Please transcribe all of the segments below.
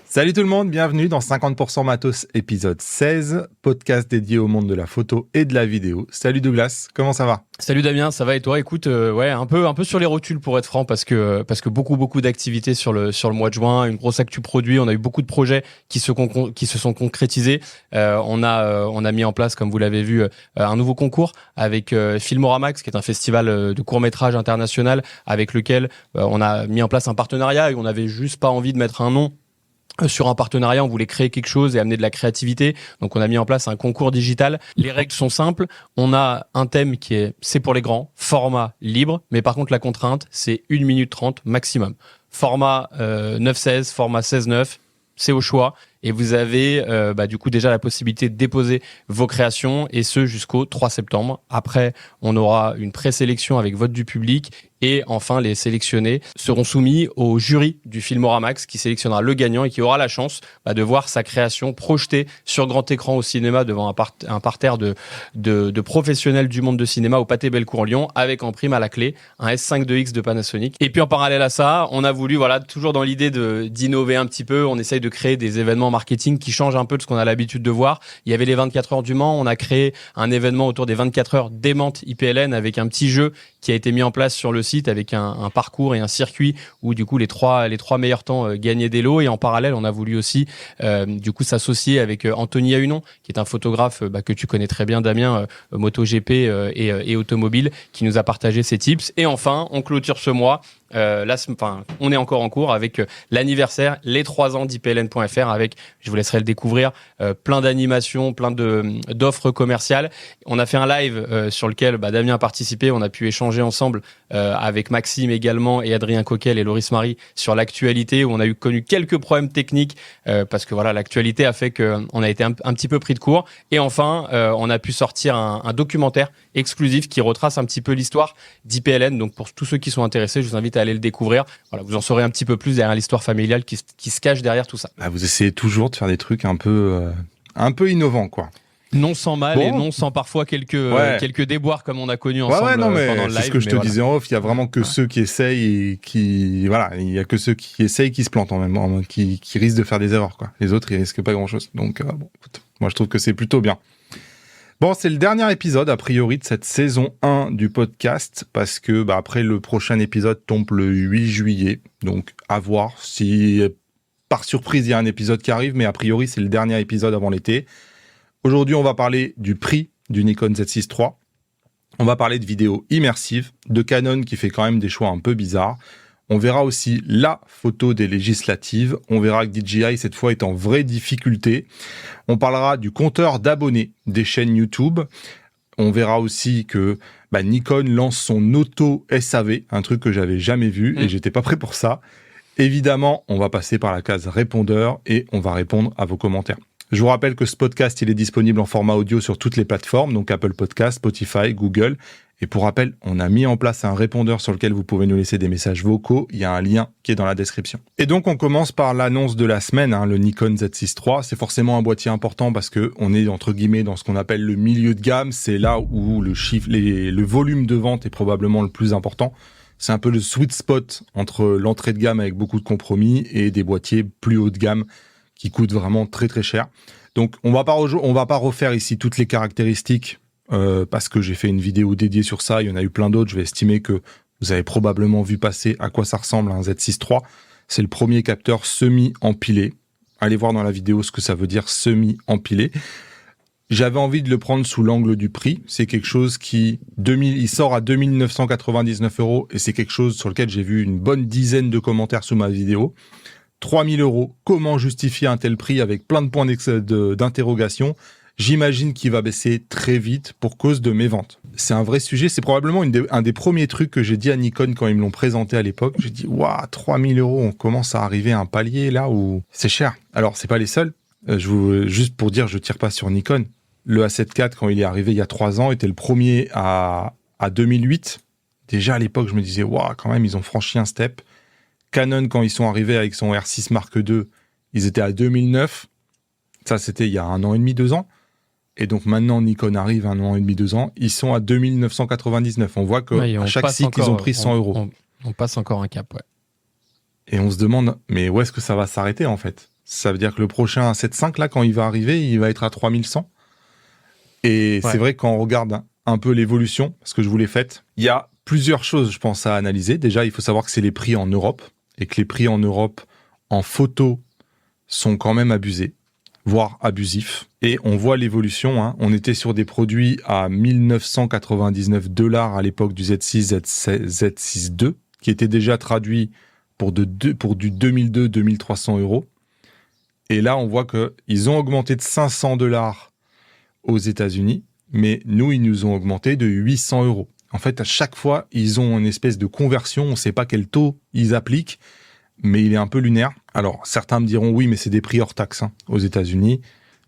Salut tout le monde, bienvenue dans 50% Matos épisode 16, podcast dédié au monde de la photo et de la vidéo. Salut Douglas, comment ça va ? Salut Damien, ça va et toi ? Écoute, un peu sur les rotules pour être franc, parce que beaucoup d'activités sur le mois de juin, une grosse actu produit, on a eu beaucoup de projets qui se sont concrétisés. On a mis en place, comme vous l'avez vu, un nouveau concours avec Filmoramax, qui est un festival de court-métrage international avec lequel on a mis en place un partenariat et on n'avait juste pas envie de mettre un nom sur un partenariat, on voulait créer quelque chose et amener de la créativité. Donc, on a mis en place un concours digital. Les règles sont simples. On a un thème c'est pour les grands, format libre. Mais par contre, la contrainte, c'est 1 minute 30 maximum. Format 9-16, format 16-9, c'est au choix. Et vous avez du coup déjà la possibilité de déposer vos créations et ce jusqu'au 3 septembre. Après, on aura une présélection avec vote du public. Et enfin, les sélectionnés seront soumis au jury du Filmoramax qui sélectionnera le gagnant et qui aura la chance de voir sa création projetée sur grand écran au cinéma devant un parterre de professionnels du monde de cinéma au Pathé Bellecour Lyon, avec en prime à la clé un S5 2X de Panasonic. Et puis en parallèle à ça, on a voulu, toujours dans l'idée d'innover un petit peu, on essaye de créer des événements marketing qui changent un peu de ce qu'on a l'habitude de voir. Il y avait les 24 heures du Mans, on a créé un événement autour des 24 heures démente IPLN avec un petit jeu qui a été mis en place sur le site avec un parcours et un circuit où du coup les trois meilleurs temps gagnaient des lots. Et en parallèle, on a voulu aussi s'associer avec Anthony Ahunon, qui est un photographe que tu connais très bien, Damien, MotoGP et automobile, qui nous a partagé ses tips. Et enfin, on clôture ce mois. On est encore en cours avec l'anniversaire, les 3 ans d'IPLN.fr avec, je vous laisserai le découvrir, plein d'animations, plein d'offres commerciales. On a fait un live sur lequel Damien a participé, on a pu échanger ensemble avec Maxime également et Adrien Coquel et Loris Marie sur l'actualité où on a connu quelques problèmes techniques parce que l'actualité a fait qu'on a été un petit peu pris de court. Et enfin, on a pu sortir un documentaire exclusif qui retrace un petit peu l'histoire d'IPLN. Donc pour tous ceux qui sont intéressés, je vous invite à aller le découvrir. Voilà, vous en saurez un petit peu plus derrière l'histoire familiale qui se cache derrière tout ça. Vous essayez toujours de faire des trucs un peu innovants, quoi. Non sans mal et non sans parfois quelques déboires comme on a connu ensemble pendant le live. C'est ce que je te disais en off, il y a vraiment que ceux qui essayent et il y a que ceux qui essayent qui se plantent en même temps, qui risquent de faire des erreurs, quoi. Les autres, ils risquent pas grand chose. Donc, écoute, moi je trouve que c'est plutôt bien. Bon, c'est le dernier épisode, a priori, de cette saison 1 du podcast, parce que après, le prochain épisode tombe le 8 juillet. Donc, à voir si, par surprise, il y a un épisode qui arrive, mais a priori, c'est le dernier épisode avant l'été. Aujourd'hui, on va parler du prix du Nikon Z6 III. On va parler de vidéos immersives, de Canon qui fait quand même des choix un peu bizarres. On verra aussi la photo des législatives. On verra que DJI, cette fois, est en vraie difficulté. On parlera du compteur d'abonnés des chaînes YouTube. On verra aussi que Nikon lance son auto SAV, un truc que j'avais jamais vu et j'étais pas prêt pour ça. Évidemment, on va passer par la case répondeur et on va répondre à vos commentaires. Je vous rappelle que ce podcast, il est disponible en format audio sur toutes les plateformes, donc Apple Podcasts, Spotify, Google. Et pour rappel, on a mis en place un répondeur sur lequel vous pouvez nous laisser des messages vocaux. Il y a un lien qui est dans la description. Et donc, on commence par l'annonce de la semaine, le Nikon Z6 III. C'est forcément un boîtier important parce que on est, entre guillemets, dans ce qu'on appelle le milieu de gamme. C'est là où le volume de vente est probablement le plus important. C'est un peu le sweet spot entre l'entrée de gamme avec beaucoup de compromis et des boîtiers plus haut de gamme qui coûtent vraiment très très cher. Donc, on va pas refaire ici toutes les caractéristiques parce que j'ai fait une vidéo dédiée sur ça, il y en a eu plein d'autres, je vais estimer que vous avez probablement vu passer à quoi ça ressemble un Z6 III. C'est le premier capteur semi-empilé. Allez voir dans la vidéo ce que ça veut dire semi-empilé. J'avais envie de le prendre sous l'angle du prix. C'est quelque chose il sort à 2 999 € et c'est quelque chose sur lequel j'ai vu une bonne dizaine de commentaires sous ma vidéo. 3 000 €, comment justifier un tel prix avec plein de points d'interrogation ? J'imagine qu'il va baisser très vite pour cause de mes ventes. C'est un vrai sujet, c'est probablement un des premiers trucs que j'ai dit à Nikon quand ils me l'ont présenté à l'époque. J'ai dit, waouh, 3 000 €, on commence à arriver à un palier là où c'est cher. Alors, c'est pas les seuls. Juste pour dire, je tire pas sur Nikon. Le A7 IV, quand il est arrivé il y a 3 ans, était le premier à 2008. Déjà à l'époque, je me disais, waouh, quand même, ils ont franchi un step. Canon, quand ils sont arrivés avec son R6 Mark II, ils étaient à 2009. Ça, c'était il y a 1 an et demi, 2 ans. Et donc maintenant, Nikon arrive 1 an et demi, 2 ans. Ils sont à 2 999. On voit qu'à chaque cycle, ils ont pris 100 €. On passe encore un cap, ouais. Et on se demande, mais où est-ce que ça va s'arrêter en fait? Ça veut dire que le prochain A7 là, quand il va arriver, il va être à 3100. Et c'est vrai que quand on regarde un peu l'évolution, parce que je vous l'ai faite, il y a plusieurs choses, je pense, à analyser. Déjà, il faut savoir que c'est les prix en Europe, et que les prix en Europe en photo sont quand même abusés, voire abusifs. Et on voit l'évolution, hein. On était sur des produits à 1999 $ à l'époque du Z6, Z6 II, qui était déjà traduit pour du 2002-2300 €. Et là, on voit qu'ils ont augmenté de 500 $ aux États-Unis, mais nous, ils nous ont augmenté de 800 €. En fait, à chaque fois, ils ont une espèce de conversion. On ne sait pas quel taux ils appliquent, mais il est un peu lunaire. Alors, certains me diront, oui, mais c'est des prix hors taxes hein, aux États-Unis.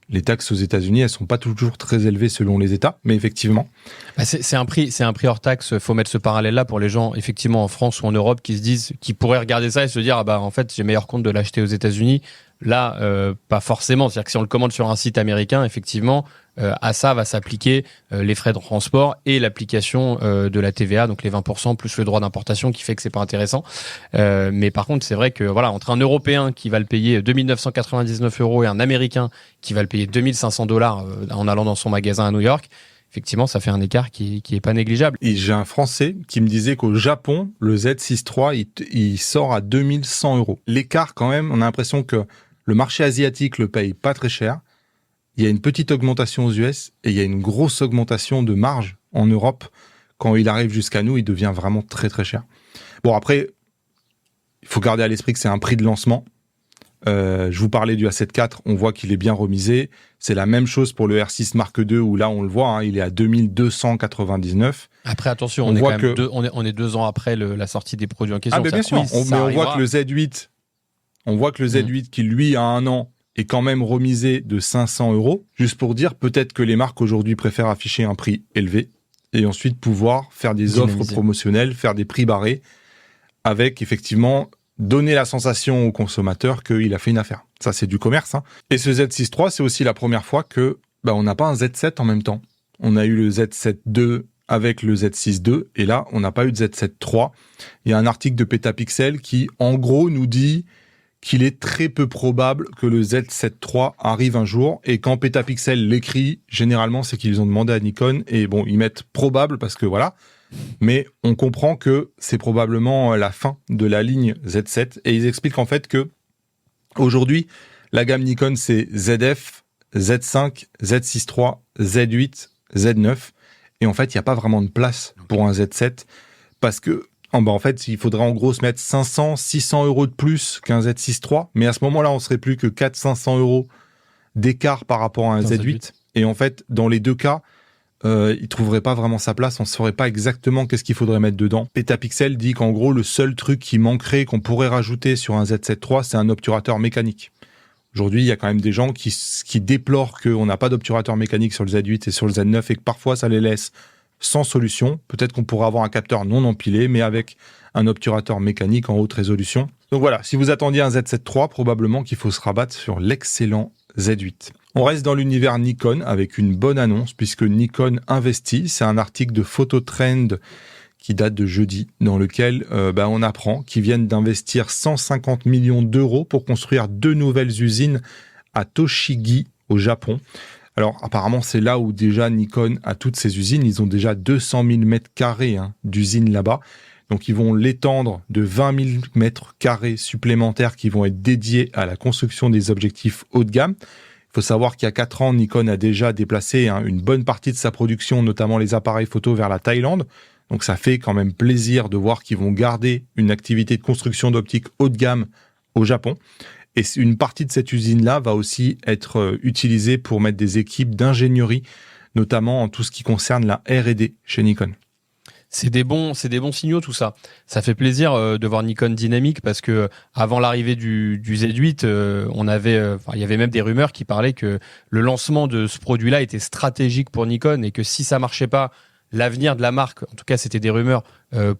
Les taxes aux États-Unis, elles sont pas toujours très élevées selon les États, mais effectivement. C'est un prix hors taxe. Faut mettre ce parallèle-là pour les gens, effectivement, en France ou en Europe, qui pourraient regarder ça et se dire, ah bah, en fait, j'ai meilleur compte de l'acheter aux États-Unis. Là, pas forcément. C'est-à-dire que si on le commande sur un site américain, effectivement, à ça va s'appliquer les frais de transport et l'application de la TVA, donc les 20% plus le droit d'importation qui fait que c'est pas intéressant. Mais par contre, c'est vrai que voilà, entre un Européen qui va le payer 2 999 € et un Américain qui va le payer 2 500 $ en allant dans son magasin à New York, effectivement, ça fait un écart qui est pas négligeable. Et j'ai un Français qui me disait qu'au Japon, le Z6 III, il sort à 2100 €. L'écart, quand même, on a l'impression que le marché asiatique le paye pas très cher. Il y a une petite augmentation aux US et il y a une grosse augmentation de marge en Europe. Quand il arrive jusqu'à nous, il devient vraiment très très cher. Bon, après, il faut garder à l'esprit que c'est un prix de lancement. Je vous parlais du A7 IV, on voit qu'il est bien remisé. C'est la même chose pour le R6 Mark II où là, on le voit, hein, il est à 2299. Après, attention, on est 2 ans après la sortie des produits en question. Ah, mais bien sûr, mais on voit que le Z8, qui lui a 1 an, est quand même remisé de 500 €. Juste pour dire, peut-être que les marques aujourd'hui préfèrent afficher un prix élevé et ensuite pouvoir faire des offres promotionnelles, faire des prix barrés, avec effectivement donner la sensation au consommateur qu'il a fait une affaire. Ça, c'est du commerce. Hein. Et ce Z6 III, c'est aussi la première fois que on n'a pas un Z7 en même temps. On a eu le Z7 II avec le Z6 II, et là, on n'a pas eu de Z7 III. Il y a un article de Petapixel qui, en gros, nous dit qu'il est très peu probable que le Z7 III arrive un jour, et quand Petapixel l'écrit, généralement, c'est qu'ils ont demandé à Nikon, et bon, ils mettent probable parce que voilà, mais on comprend que c'est probablement la fin de la ligne Z7, et ils expliquent en fait que aujourd'hui, la gamme Nikon, c'est ZF, Z5, Z6 III, Z8, Z9, et en fait, il n'y a pas vraiment de place pour un Z7, parce que en fait, il faudrait en gros se mettre 500, 600 € de plus qu'un Z6 III, mais à ce moment-là, on serait plus que 400-500 € d'écart par rapport à un Z8. Et en fait, dans les deux cas, il trouverait pas vraiment sa place, on ne saurait pas exactement qu'est-ce qu'il faudrait mettre dedans. Petapixel dit qu'en gros, le seul truc qui manquerait, qu'on pourrait rajouter sur un Z7 III, c'est un obturateur mécanique. Aujourd'hui, il y a quand même des gens qui déplorent qu'on n'a pas d'obturateur mécanique sur le Z8 et sur le Z9 et que parfois ça les laisse sans solution. Peut-être qu'on pourrait avoir un capteur non empilé, mais avec un obturateur mécanique en haute résolution. Donc voilà, si vous attendiez un Z7 III, probablement qu'il faut se rabattre sur l'excellent Z8. On reste dans l'univers Nikon avec une bonne annonce, puisque Nikon investit. C'est un article de Phototrend qui date de jeudi, dans lequel on apprend qu'ils viennent d'investir 150 millions d'euros pour construire 2 nouvelles usines à Tochigi, au Japon. Alors, apparemment, c'est là où déjà Nikon a toutes ses usines. Ils ont déjà 200 000 mètres carrés d'usines là-bas. Donc, ils vont l'étendre de 20 000 mètres carrés supplémentaires qui vont être dédiés à la construction des objectifs haut de gamme. Il faut savoir qu'il y a 4 ans, Nikon a déjà déplacé une bonne partie de sa production, notamment les appareils photo, vers la Thaïlande. Donc, ça fait quand même plaisir de voir qu'ils vont garder une activité de construction d'optique haut de gamme au Japon. Et une partie de cette usine-là va aussi être utilisée pour mettre des équipes d'ingénierie, notamment en tout ce qui concerne la R&D chez Nikon. C'est des bons signaux tout ça. Ça fait plaisir de voir Nikon dynamique parce que avant l'arrivée du Z8, il y avait même des rumeurs qui parlaient que le lancement de ce produit-là était stratégique pour Nikon et que si ça marchait pas, l'avenir de la marque, en tout cas c'était des rumeurs,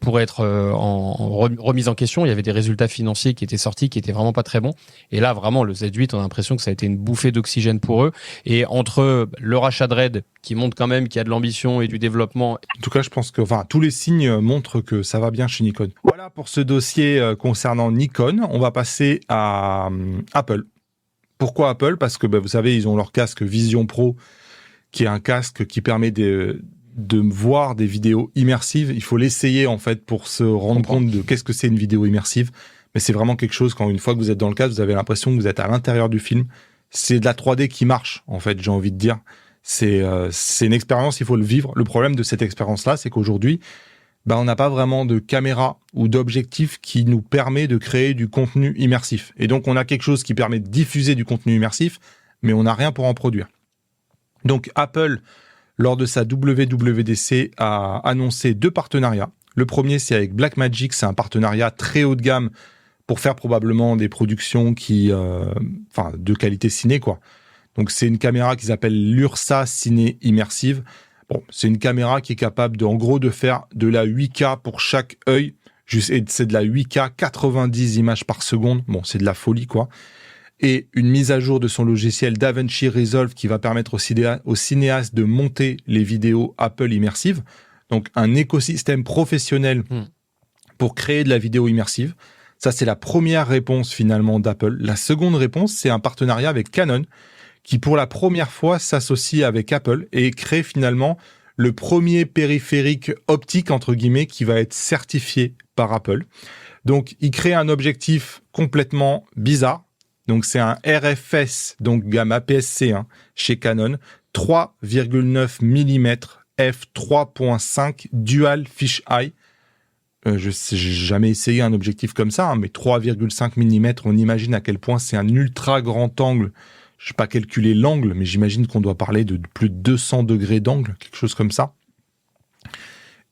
pourrait être remise en question. Il y avait des résultats financiers qui étaient sortis, qui étaient vraiment pas très bons. Et là, vraiment, le Z8, on a l'impression que ça a été une bouffée d'oxygène pour eux. Et entre le rachat de Red, qui montre quand même qu'il y a de l'ambition et du développement. En tout cas, je pense que tous les signes montrent que ça va bien chez Nikon. Voilà pour ce dossier concernant Nikon. On va passer à Apple. Pourquoi Apple ? Parce que vous savez, ils ont leur casque Vision Pro, qui est un casque qui permet de voir des vidéos immersives. Il faut l'essayer en fait pour se rendre compte de qu'est-ce que c'est une vidéo immersive. Mais c'est vraiment quelque chose, quand une fois que vous êtes dans le casque, vous avez l'impression que vous êtes à l'intérieur du film. C'est de la 3D qui marche, en fait, j'ai envie de dire. C'est une expérience, il faut le vivre. Le problème de cette expérience-là, c'est qu'aujourd'hui, on n'a pas vraiment de caméra ou d'objectif qui nous permet de créer du contenu immersif. Et donc, on a quelque chose qui permet de diffuser du contenu immersif, mais on n'a rien pour en produire. Donc, Apple, lors de sa WWDC, a annoncé 2 partenariats. Le premier, c'est avec Blackmagic, c'est un partenariat très haut de gamme pour faire probablement des productions de qualité ciné, quoi. Donc, c'est une caméra qu'ils appellent l'Ursa Ciné Immersive. Bon, c'est une caméra qui est capable de faire de la 8K pour chaque œil. C'est de la 8K, 90 images par seconde. Bon, c'est de la folie, quoi. Et une mise à jour de son logiciel DaVinci Resolve qui va permettre aux cinéastes de monter les vidéos Apple immersives. Donc, un écosystème professionnel pour créer de la vidéo immersive. Ça, c'est la première réponse, finalement, d'Apple. La seconde réponse, c'est un partenariat avec Canon qui, pour la première fois, s'associe avec Apple et crée, finalement, le premier périphérique optique, entre guillemets, qui va être certifié par Apple. Donc, il crée un objectif complètement bizarre. Donc, c'est un RFS, donc gamme APS-C, chez Canon, 3,9 mm f3.5 Dual Fisheye. J'ai jamais essayé un objectif comme ça, mais 3,5 mm, on imagine à quel point c'est un ultra grand angle. Je sais pas calculer l'angle, mais j'imagine qu'on doit parler de plus de 200 degrés d'angle, quelque chose comme ça.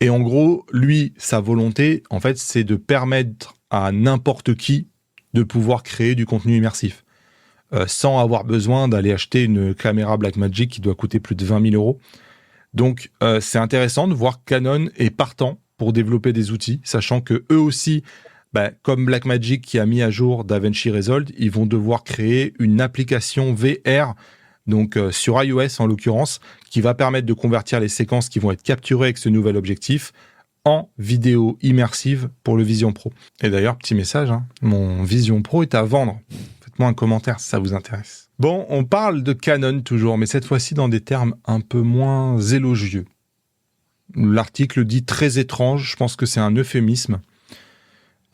Et en gros, lui, sa volonté, en fait, c'est de permettre à n'importe qui de pouvoir créer du contenu immersif, sans avoir besoin d'aller acheter une caméra Blackmagic qui doit coûter plus de 20 000 euros. Donc, c'est intéressant de voir que Canon est partant pour développer des outils, sachant que eux aussi, comme Blackmagic qui a mis à jour DaVinci Resolve, ils vont devoir créer une application VR, donc sur iOS en l'occurrence, qui va permettre de convertir les séquences qui vont être capturées avec ce nouvel objectif en vidéo immersive pour le Vision Pro. Et d'ailleurs, petit message, mon Vision Pro est à vendre. Faites-moi un commentaire si ça vous intéresse. Bon, on parle de Canon toujours, mais cette fois-ci dans des termes un peu moins élogieux. L'article dit très étrange, je pense que c'est un euphémisme.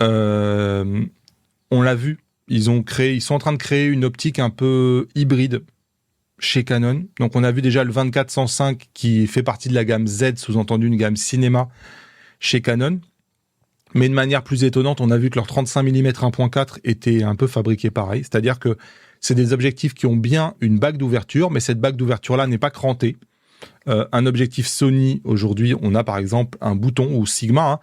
On l'a vu, ils sont en train de créer une optique un peu hybride chez Canon. Donc on a vu déjà le 24-105 qui fait partie de la gamme Z, sous-entendu une gamme cinéma chez Canon. Mais de manière plus étonnante, on a vu que leur 35 mm 1.4 était un peu fabriqué pareil. C'est-à-dire que c'est des objectifs qui ont bien une bague d'ouverture, mais cette bague d'ouverture-là n'est pas crantée. Un objectif Sony, aujourd'hui, on a par exemple un bouton, ou Sigma,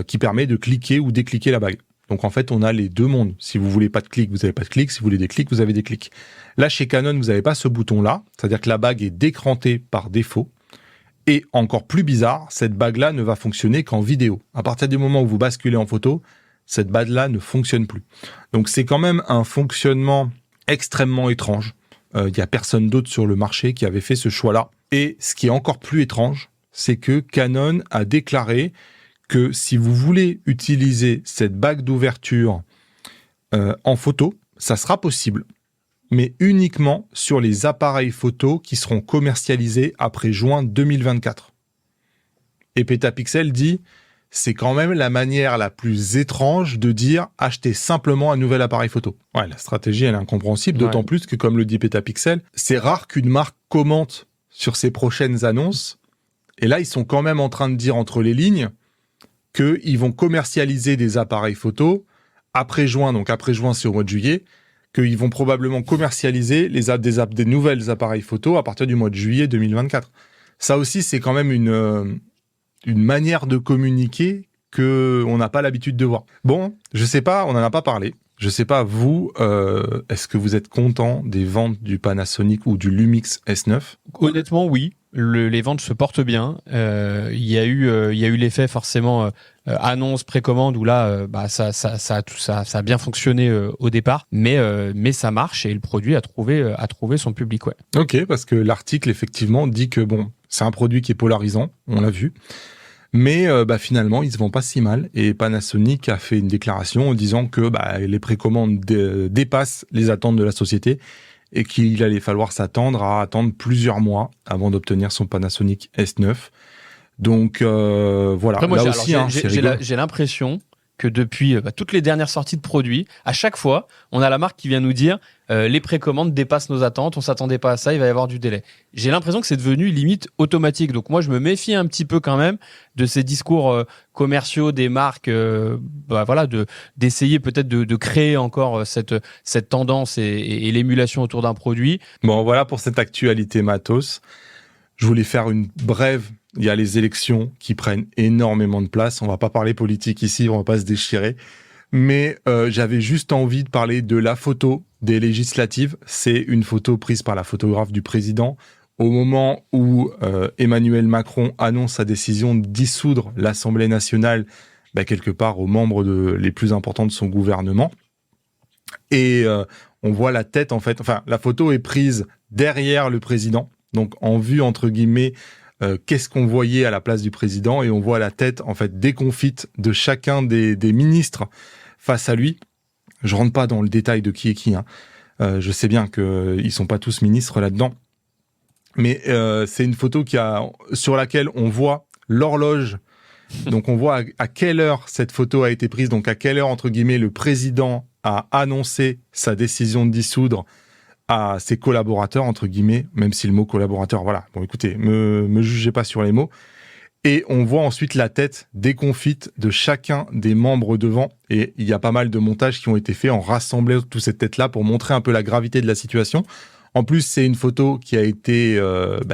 qui permet de cliquer ou décliquer la bague. Donc en fait, on a les deux mondes. Si vous voulez pas de clic, vous n'avez pas de clic. Si vous voulez des clics, vous avez des clics. Là, chez Canon, vous n'avez pas ce bouton-là. C'est-à-dire que la bague est décrantée par défaut. Et encore plus bizarre, cette bague-là ne va fonctionner qu'en vidéo. À partir du moment où vous basculez en photo, cette bague-là ne fonctionne plus. Donc c'est quand même un fonctionnement extrêmement étrange. Il n'y a personne d'autre sur le marché qui avait fait ce choix-là. Et ce qui est encore plus étrange, c'est que Canon a déclaré que si vous voulez utiliser cette bague d'ouverture en photo, ça sera possible, mais uniquement sur les appareils photo qui seront commercialisés après juin 2024. Et Petapixel dit, c'est quand même la manière la plus étrange de dire acheter simplement un nouvel appareil photo. Ouais, la stratégie, elle est incompréhensible, d'autant plus que, comme le dit Petapixel, c'est rare qu'une marque commente sur ses prochaines annonces. Et là, ils sont quand même en train de dire entre les lignes qu'ils vont commercialiser des appareils photo après juin, donc après juin, c'est au mois de juillet, qu'ils vont probablement commercialiser des nouvelles appareils photo à partir du mois de juillet 2024. Ça aussi, c'est quand même une manière de communiquer qu'on n'a pas l'habitude de voir. Bon, je sais pas, on n'en a pas parlé. Je sais pas, vous, est-ce que vous êtes content des ventes du Panasonic ou du Lumix S9 ? Honnêtement, oui. les ventes se portent bien. Il y a eu l'effet forcément annonce, précommande où là, ça a bien fonctionné au départ, mais ça marche et le produit a trouvé son public. Ouais. Ok, parce que l'article effectivement dit que bon, c'est un produit qui est polarisant, on l'a vu. Mais finalement, il se vend pas si mal. Et Panasonic a fait une déclaration en disant que les précommandes dépassent les attentes de la société et qu'il allait falloir s'attendre à attendre plusieurs mois avant d'obtenir son Panasonic S9. Donc voilà. Après, moi, là aussi, j'ai l'impression que depuis toutes les dernières sorties de produits, à chaque fois, on a la marque qui vient nous dire les précommandes dépassent nos attentes, on s'attendait pas à ça, il va y avoir du délai. J'ai l'impression que c'est devenu limite automatique. Donc moi, je me méfie un petit peu quand même de ces discours commerciaux des marques, d'essayer peut-être de créer encore cette tendance et l'émulation autour d'un produit. Bon, voilà pour cette actualité matos. Je voulais faire une brève. Il y a les élections qui prennent énormément de place. On va pas parler politique ici, on va pas se déchirer. Mais j'avais juste envie de parler de la photo des législatives. C'est une photo prise par la photographe du président au moment où Emmanuel Macron annonce sa décision de dissoudre l'Assemblée nationale, quelque part aux membres les plus importants de son gouvernement. Et on voit la tête, en fait. Enfin, la photo est prise derrière le président, donc en vue, entre guillemets, qu'est-ce qu'on voyait à la place du président, et on voit la tête en fait déconfite de chacun des ministres face à lui. Je rentre pas dans le détail de qui est qui, hein. Je sais bien que ils sont pas tous ministres là-dedans, mais c'est une photo sur laquelle on voit l'horloge. Donc on voit à quelle heure cette photo a été prise, donc à quelle heure entre guillemets le président a annoncé sa décision de dissoudre à ses collaborateurs, entre guillemets, même si le mot collaborateur, voilà. Bon, écoutez, me jugez pas sur les mots. Et on voit ensuite la tête déconfite de chacun des membres devant. Et il y a pas mal de montages qui ont été faits en rassemblant toutes ces têtes-là pour montrer un peu la gravité de la situation. En plus, c'est une photo qui a été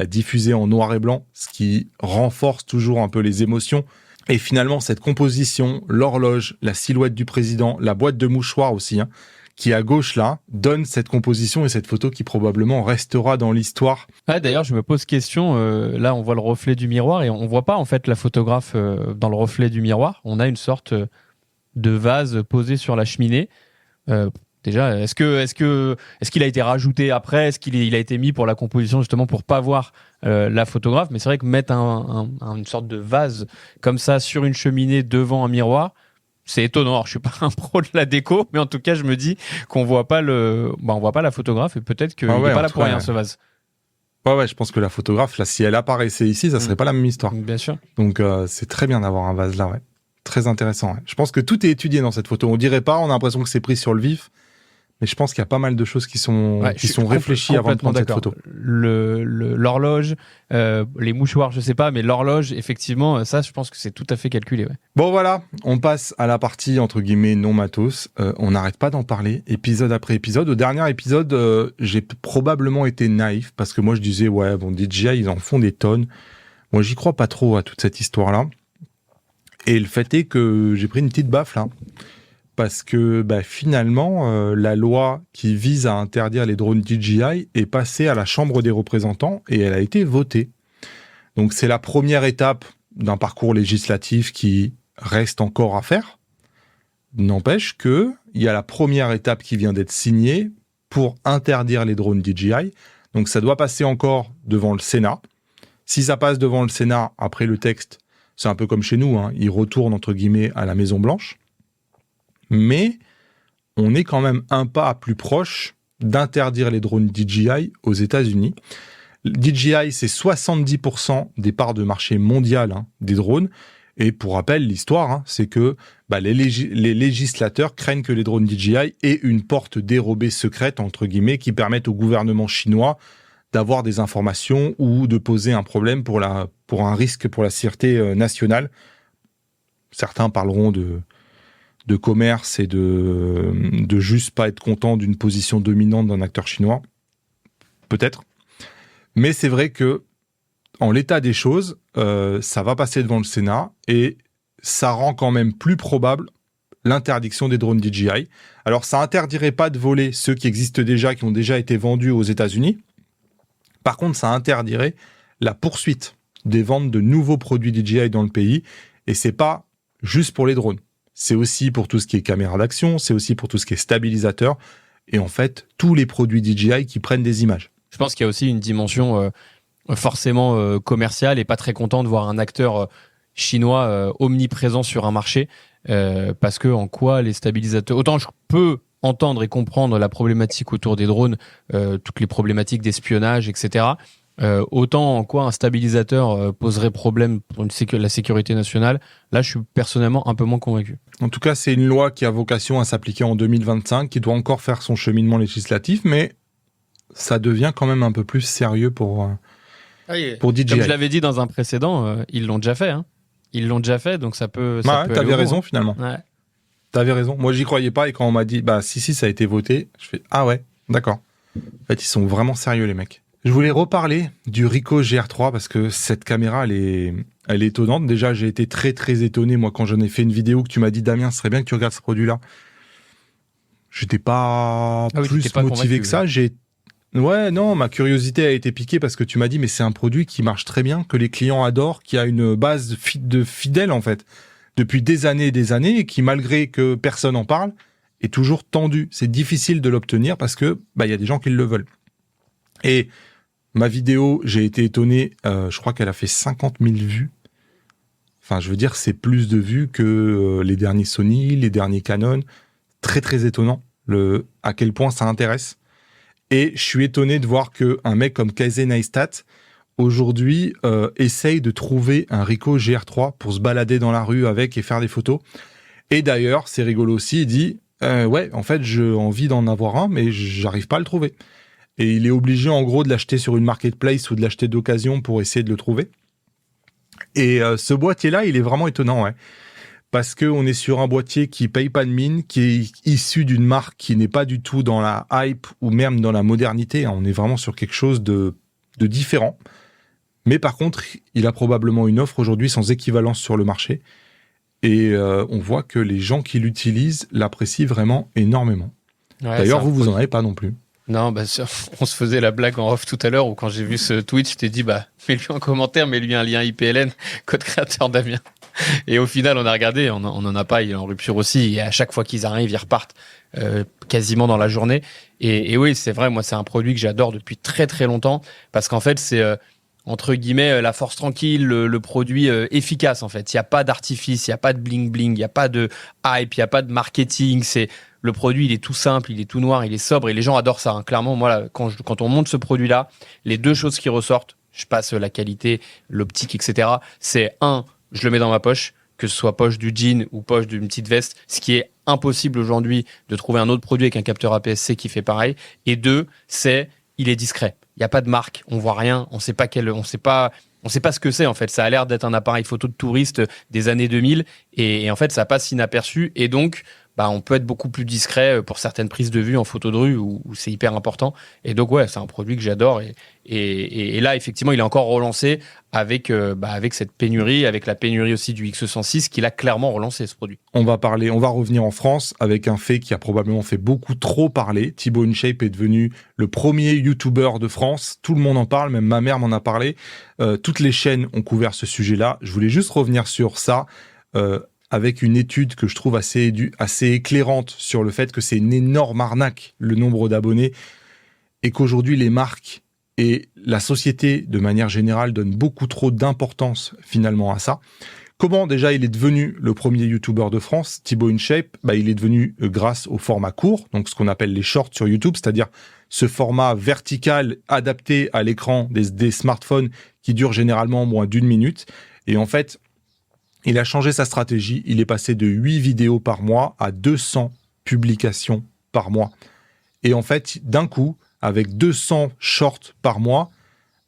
diffusée en noir et blanc, ce qui renforce toujours un peu les émotions. Et finalement, cette composition, l'horloge, la silhouette du président, la boîte de mouchoirs aussi, hein, qui à gauche là, donne cette composition et cette photo qui probablement restera dans l'histoire. Ah, d'ailleurs, je me pose question, là on voit le reflet du miroir et on voit pas en fait la photographe dans le reflet du miroir. On a une sorte de vase posé sur la cheminée. Déjà, est-ce qu'il a été rajouté après? Est-ce qu'il a été mis pour la composition justement pour pas voir la photographe? Mais c'est vrai que mettre une sorte de vase comme ça sur une cheminée devant un miroir, c'est étonnant. Alors, je suis pas un pro de la déco, mais en tout cas, je me dis qu'on voit pas on voit pas la photographe et peut-être qu'il n'est pas là pour rien, ce vase. Ouais, je pense que la photographe, là, si elle apparaissait ici, ça serait pas la même histoire. Bien sûr. Donc, c'est très bien d'avoir un vase là, ouais. Très intéressant, ouais. Je pense que tout est étudié dans cette photo. On dirait pas, on a l'impression que c'est pris sur le vif. Mais je pense qu'il y a pas mal de choses qui sont réfléchies avant de prendre cette photo. L'horloge, les mouchoirs, je sais pas, mais l'horloge, effectivement, ça, je pense que c'est tout à fait calculé. Ouais. Bon, voilà, on passe à la partie, entre guillemets, non matos. On n'arrête pas d'en parler, épisode après épisode. Au dernier épisode, j'ai probablement été naïf, parce que moi, je disais, ouais, bon, DJI, ils en font des tonnes. Moi, j'y crois pas trop à toute cette histoire-là. Et le fait est que j'ai pris une petite baffe, là. Parce que finalement, la loi qui vise à interdire les drones DJI est passée à la Chambre des représentants et elle a été votée. Donc c'est la première étape d'un parcours législatif qui reste encore à faire. N'empêche qu'il y a la première étape qui vient d'être signée pour interdire les drones DJI. Donc ça doit passer encore devant le Sénat. Si ça passe devant le Sénat, après le texte, c'est un peu comme chez nous, hein, il retourne entre guillemets à la Maison-Blanche. Mais on est quand même un pas plus proche d'interdire les drones DJI aux États-Unis. DJI, c'est 70% des parts de marché mondiales des drones. Et pour rappel, l'histoire, c'est que les législateurs craignent que les drones DJI aient une porte dérobée secrète, entre guillemets, qui permette au gouvernement chinois d'avoir des informations ou de poser un problème pour un risque pour la sûreté nationale. Certains parleront de commerce et de juste pas être content d'une position dominante d'un acteur chinois. Peut-être. Mais c'est vrai que, en l'état des choses, ça va passer devant le Sénat et ça rend quand même plus probable l'interdiction des drones DJI. Alors, ça interdirait pas de voler ceux qui existent déjà, qui ont déjà été vendus aux États-Unis. Par contre, ça interdirait la poursuite des ventes de nouveaux produits DJI dans le pays. Et c'est pas juste pour les drones. C'est aussi pour tout ce qui est caméra d'action, c'est aussi pour tout ce qui est stabilisateur. Et en fait, tous les produits DJI qui prennent des images. Je pense qu'il y a aussi une dimension forcément commerciale et pas très content de voir un acteur chinois omniprésent sur un marché. Parce que en quoi les stabilisateurs... Autant je peux entendre et comprendre la problématique autour des drones, toutes les problématiques d'espionnage, etc. Autant en quoi un stabilisateur poserait problème pour la sécurité nationale, là je suis personnellement un peu moins convaincu. En tout cas, c'est une loi qui a vocation à s'appliquer en 2025, qui doit encore faire son cheminement législatif, mais ça devient quand même un peu plus sérieux pour DJI. Comme je l'avais dit dans un précédent, ils l'ont déjà fait. Hein. Ils l'ont déjà fait, donc ça peut... T'avais raison finalement. Ouais. T'avais raison. Moi, j'y croyais pas, et quand on m'a dit, si, ça a été voté, je fais, ah ouais, d'accord. En fait, ils sont vraiment sérieux, les mecs. Je voulais reparler du Ricoh GR3 parce que cette caméra, elle est étonnante. Déjà, j'ai été très, très étonné, moi, quand j'en ai fait une vidéo que tu m'as dit, Damien, ce serait bien que tu regardes ce produit-là. J'étais pas plus motivé que ça. Ouais, non, ma curiosité a été piquée parce que tu m'as dit, mais c'est un produit qui marche très bien, que les clients adorent, qui a une base de fidèles, en fait, depuis des années et qui, malgré que personne en parle, est toujours tendu. C'est difficile de l'obtenir parce que, y a des gens qui le veulent. Et ma vidéo, j'ai été étonné, je crois qu'elle a fait 50 000 vues. Enfin, je veux dire, c'est plus de vues que les derniers Sony, les derniers Canon. Très, très étonnant, à quel point ça intéresse. Et je suis étonné de voir qu'un mec comme Casey Neistat, aujourd'hui, essaye de trouver un Ricoh GR3 pour se balader dans la rue avec et faire des photos. Et d'ailleurs, c'est rigolo aussi, il dit, ouais, en fait, j'ai envie d'en avoir un, mais j'arrive pas à le trouver. Et il est obligé, en gros, de l'acheter sur une marketplace ou de l'acheter d'occasion pour essayer de le trouver. Et ce boîtier-là, il est vraiment étonnant, ouais. Parce qu'on est sur un boîtier qui paye pas de mine, qui est issu d'une marque qui n'est pas du tout dans la hype ou même dans la modernité. On est vraiment sur quelque chose de différent. Mais par contre, il a probablement une offre aujourd'hui sans équivalence sur le marché. Et on voit que les gens qui l'utilisent l'apprécient vraiment énormément. Ouais, d'ailleurs, vous en avez pas non plus. Non, on se faisait la blague en off tout à l'heure où quand j'ai vu ce tweet, je t'ai dit, mets-lui un commentaire, mets-lui un lien IPLN, code créateur Damien. Et au final, on a regardé, on en a pas, il est en rupture aussi. Et à chaque fois qu'ils arrivent, ils repartent quasiment dans la journée. Et oui, c'est vrai, moi, c'est un produit que j'adore depuis très très longtemps parce qu'en fait, c'est entre guillemets la force tranquille, le produit efficace en fait. Il n'y a pas d'artifice, il n'y a pas de bling bling, il n'y a pas de hype, il n'y a pas de marketing. Le produit, il est tout simple, il est tout noir, il est sobre et les gens adorent ça. Hein. Clairement, moi, là, quand on monte ce produit-là, les deux choses qui ressortent, je passe la qualité, l'optique, etc. C'est je le mets dans ma poche, que ce soit poche du jean ou poche d'une petite veste, ce qui est impossible aujourd'hui de trouver un autre produit avec un capteur APS-C qui fait pareil. Et deux, il est discret. Il n'y a pas de marque, on voit rien, on sait pas ce que c'est en fait. Ça a l'air d'être un appareil photo de touriste des années 2000 et en fait ça passe inaperçu et donc on peut être beaucoup plus discret pour certaines prises de vue en photo de rue où c'est hyper important. Et donc ouais, c'est un produit que j'adore et là effectivement il est encore relancé avec cette pénurie, avec la pénurie aussi du X106 qui l'a clairement relancé ce produit. On va revenir en France avec un fait qui a probablement fait beaucoup trop parler. Thibaut InShape est devenu le premier YouTuber de France. Tout le monde en parle, même ma mère m'en a parlé. Toutes les chaînes ont couvert ce sujet-là. Je voulais juste revenir sur ça. Avec une étude que je trouve assez éclairante sur le fait que c'est une énorme arnaque, le nombre d'abonnés, et qu'aujourd'hui, les marques et la société, de manière générale, donnent beaucoup trop d'importance, finalement, à ça. Comment, déjà, il est devenu le premier YouTuber de France, Thibaut InShape? Il est devenu grâce au format court, donc ce qu'on appelle les shorts sur YouTube, c'est-à-dire ce format vertical adapté à l'écran des smartphones qui dure généralement moins d'1 minute. Et en fait, il a changé sa stratégie. Il est passé de 8 vidéos par mois à 200 publications par mois. Et en fait, d'un coup, avec 200 shorts par mois,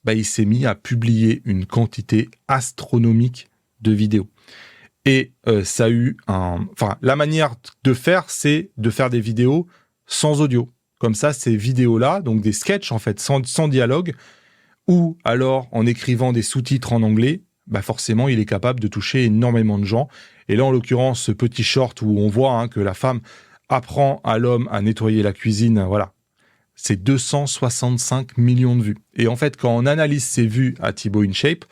il s'est mis à publier une quantité astronomique de vidéos. Et ça a eu la manière de faire, c'est de faire des vidéos sans audio. Comme ça, ces vidéos-là, donc des sketchs en fait, sans dialogue, ou alors en écrivant des sous-titres en anglais, forcément, il est capable de toucher énormément de gens. Et là, en l'occurrence, ce petit short où on voit que la femme apprend à l'homme à nettoyer la cuisine, voilà. c'est 265 millions de vues. Et en fait, quand on analyse ces vues à Thibaut InShape,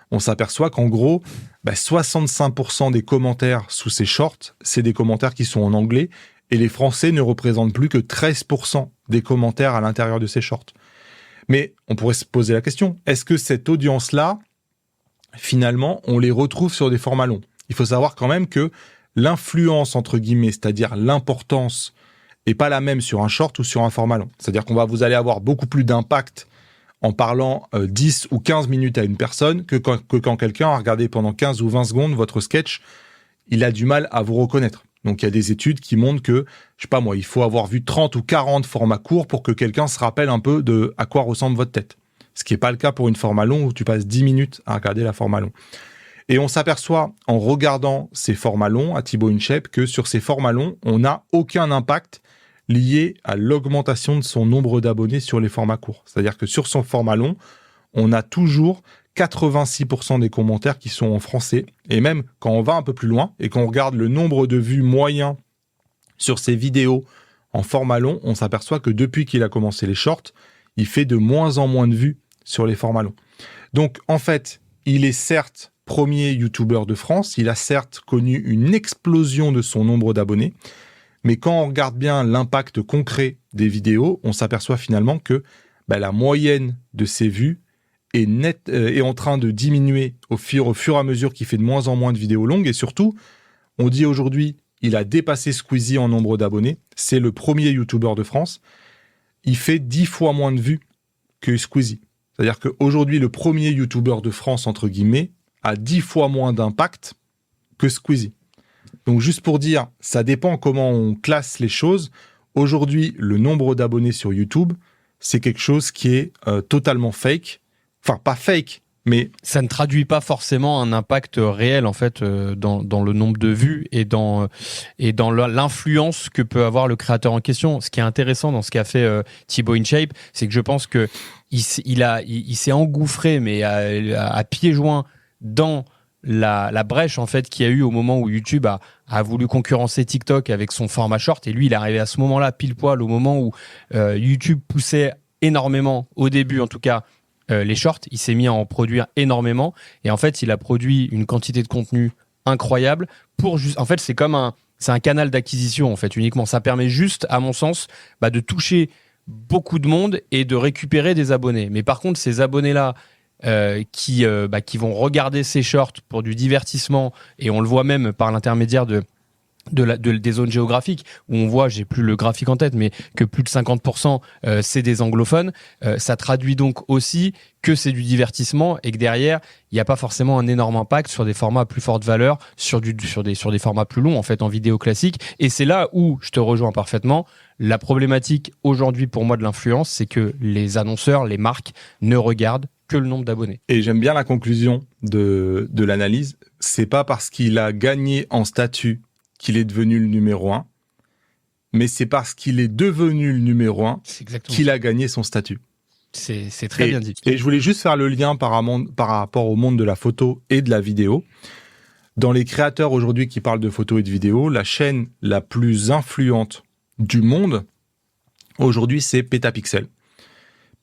on s'aperçoit qu'en gros, 65% des commentaires sous ces shorts, c'est des commentaires qui sont en anglais, et les Français ne représentent plus que 13% des commentaires à l'intérieur de ces shorts. Mais on pourrait se poser la question, est-ce que cette audience-là, finalement, on les retrouve sur des formats longs ? Il faut savoir quand même que l'influence, entre guillemets, c'est-à-dire l'importance, n'est pas la même sur un short ou sur un format long. C'est-à-dire vous allez avoir beaucoup plus d'impact en parlant 10 ou 15 minutes à une personne que quand quelqu'un a regardé pendant 15 ou 20 secondes votre sketch, il a du mal à vous reconnaître. Donc il y a des études qui montrent que, je sais pas moi, il faut avoir vu 30 ou 40 formats courts pour que quelqu'un se rappelle un peu de à quoi ressemble votre tête. Ce qui n'est pas le cas pour une format long où tu passes 10 minutes à regarder la format long. Et on s'aperçoit en regardant ces formats longs à Thibaut InShape que sur ces formats longs, on n'a aucun impact lié à l'augmentation de son nombre d'abonnés sur les formats courts. C'est-à-dire que sur son format long, on a toujours 86% des commentaires qui sont en français. Et même quand on va un peu plus loin et qu'on regarde le nombre de vues moyen sur ces vidéos en format long, on s'aperçoit que depuis qu'il a commencé les shorts, il fait de moins en moins de vues sur les formats longs. Donc en fait, il est certes premier YouTuber de France, il a certes connu une explosion de son nombre d'abonnés, mais quand on regarde bien l'impact concret des vidéos, on s'aperçoit finalement que la moyenne de ses vues est en train de diminuer au fur et à mesure qu'il fait de moins en moins de vidéos longues. Et surtout, on dit aujourd'hui, il a dépassé Squeezie en nombre d'abonnés. C'est le premier YouTuber de France. Il fait 10 fois moins de vues que Squeezie. C'est-à-dire qu'aujourd'hui, le premier YouTuber de France, entre guillemets, a 10 fois moins d'impact que Squeezie. Donc juste pour dire, ça dépend comment on classe les choses. Aujourd'hui, le nombre d'abonnés sur YouTube, c'est quelque chose qui est totalement fake. Enfin, pas fake, mais... Ça ne traduit pas forcément un impact réel, en fait, dans le nombre de vues et dans l'influence que peut avoir le créateur en question. Ce qui est intéressant dans ce qu'a fait Thibaut InShape, c'est que je pense que il s'est engouffré, mais à pieds joints, dans la brèche en fait qu'il y a eu au moment où YouTube a voulu concurrencer TikTok avec son format short, et lui il est arrivé à ce moment-là pile poil au moment où YouTube poussait énormément, au début en tout cas, les shorts. Il s'est mis à en produire énormément, et en fait il a produit une quantité de contenu incroyable pour juste, en fait c'est un canal d'acquisition en fait uniquement. Ça permet juste, à mon sens, de toucher beaucoup de monde et de récupérer des abonnés. Mais par contre, ces abonnés-là qui vont regarder ces shorts pour du divertissement, et on le voit même par l'intermédiaire des zones géographiques où on voit, j'ai plus le graphique en tête, mais que plus de 50% c'est des anglophones. Ça traduit donc aussi que c'est du divertissement et que derrière il n'y a pas forcément un énorme impact sur des formats à plus forte valeur, sur des formats plus longs en fait en vidéo classique. Et c'est là où je te rejoins parfaitement. La problématique aujourd'hui pour moi de l'influence, c'est que les annonceurs, les marques ne regardent que le nombre d'abonnés. Et j'aime bien la conclusion de l'analyse. C'est pas parce qu'il a gagné en statut qu'il est devenu le numéro 1, mais c'est parce qu'il est devenu le numéro 1 qu'il a gagné son statut. C'est très bien dit. Et je voulais juste faire le lien par rapport au monde de la photo et de la vidéo. Dans les créateurs aujourd'hui qui parlent de photo et de vidéo, la chaîne la plus influente du monde, aujourd'hui, c'est Petapixel.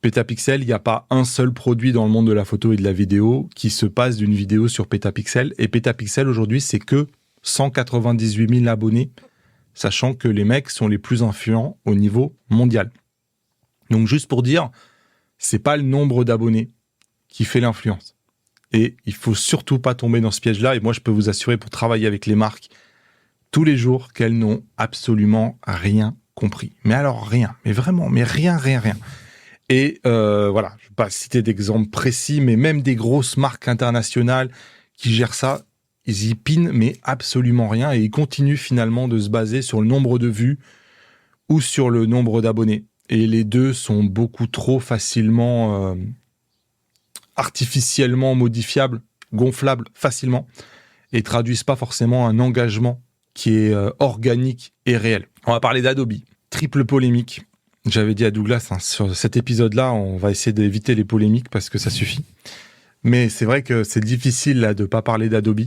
Petapixel, il n'y a pas un seul produit dans le monde de la photo et de la vidéo qui se passe d'une vidéo sur Petapixel. Et Petapixel, aujourd'hui, c'est que 198 000 abonnés, sachant que les mecs sont les plus influents au niveau mondial. Donc, juste pour dire, c'est pas le nombre d'abonnés qui fait l'influence. Et il faut surtout pas tomber dans ce piège-là. Et moi, je peux vous assurer, pour travailler avec les marques tous les jours, qu'elles n'ont absolument rien compris. Mais alors rien, mais vraiment, mais rien. Et voilà, je ne vais pas citer d'exemples précis, mais même des grosses marques internationales qui gèrent ça, ils y pinent mais absolument rien, et ils continuent finalement de se baser sur le nombre de vues ou sur le nombre d'abonnés. Et les deux sont beaucoup trop facilement, artificiellement modifiables, gonflables facilement, et traduisent pas forcément un engagement qui est organique et réel. On va parler d'Adobe. Triple polémique. J'avais dit à Douglas, sur cet épisode-là, on va essayer d'éviter les polémiques parce que ça suffit. Mais c'est vrai que c'est difficile là, de ne pas parler d'Adobe.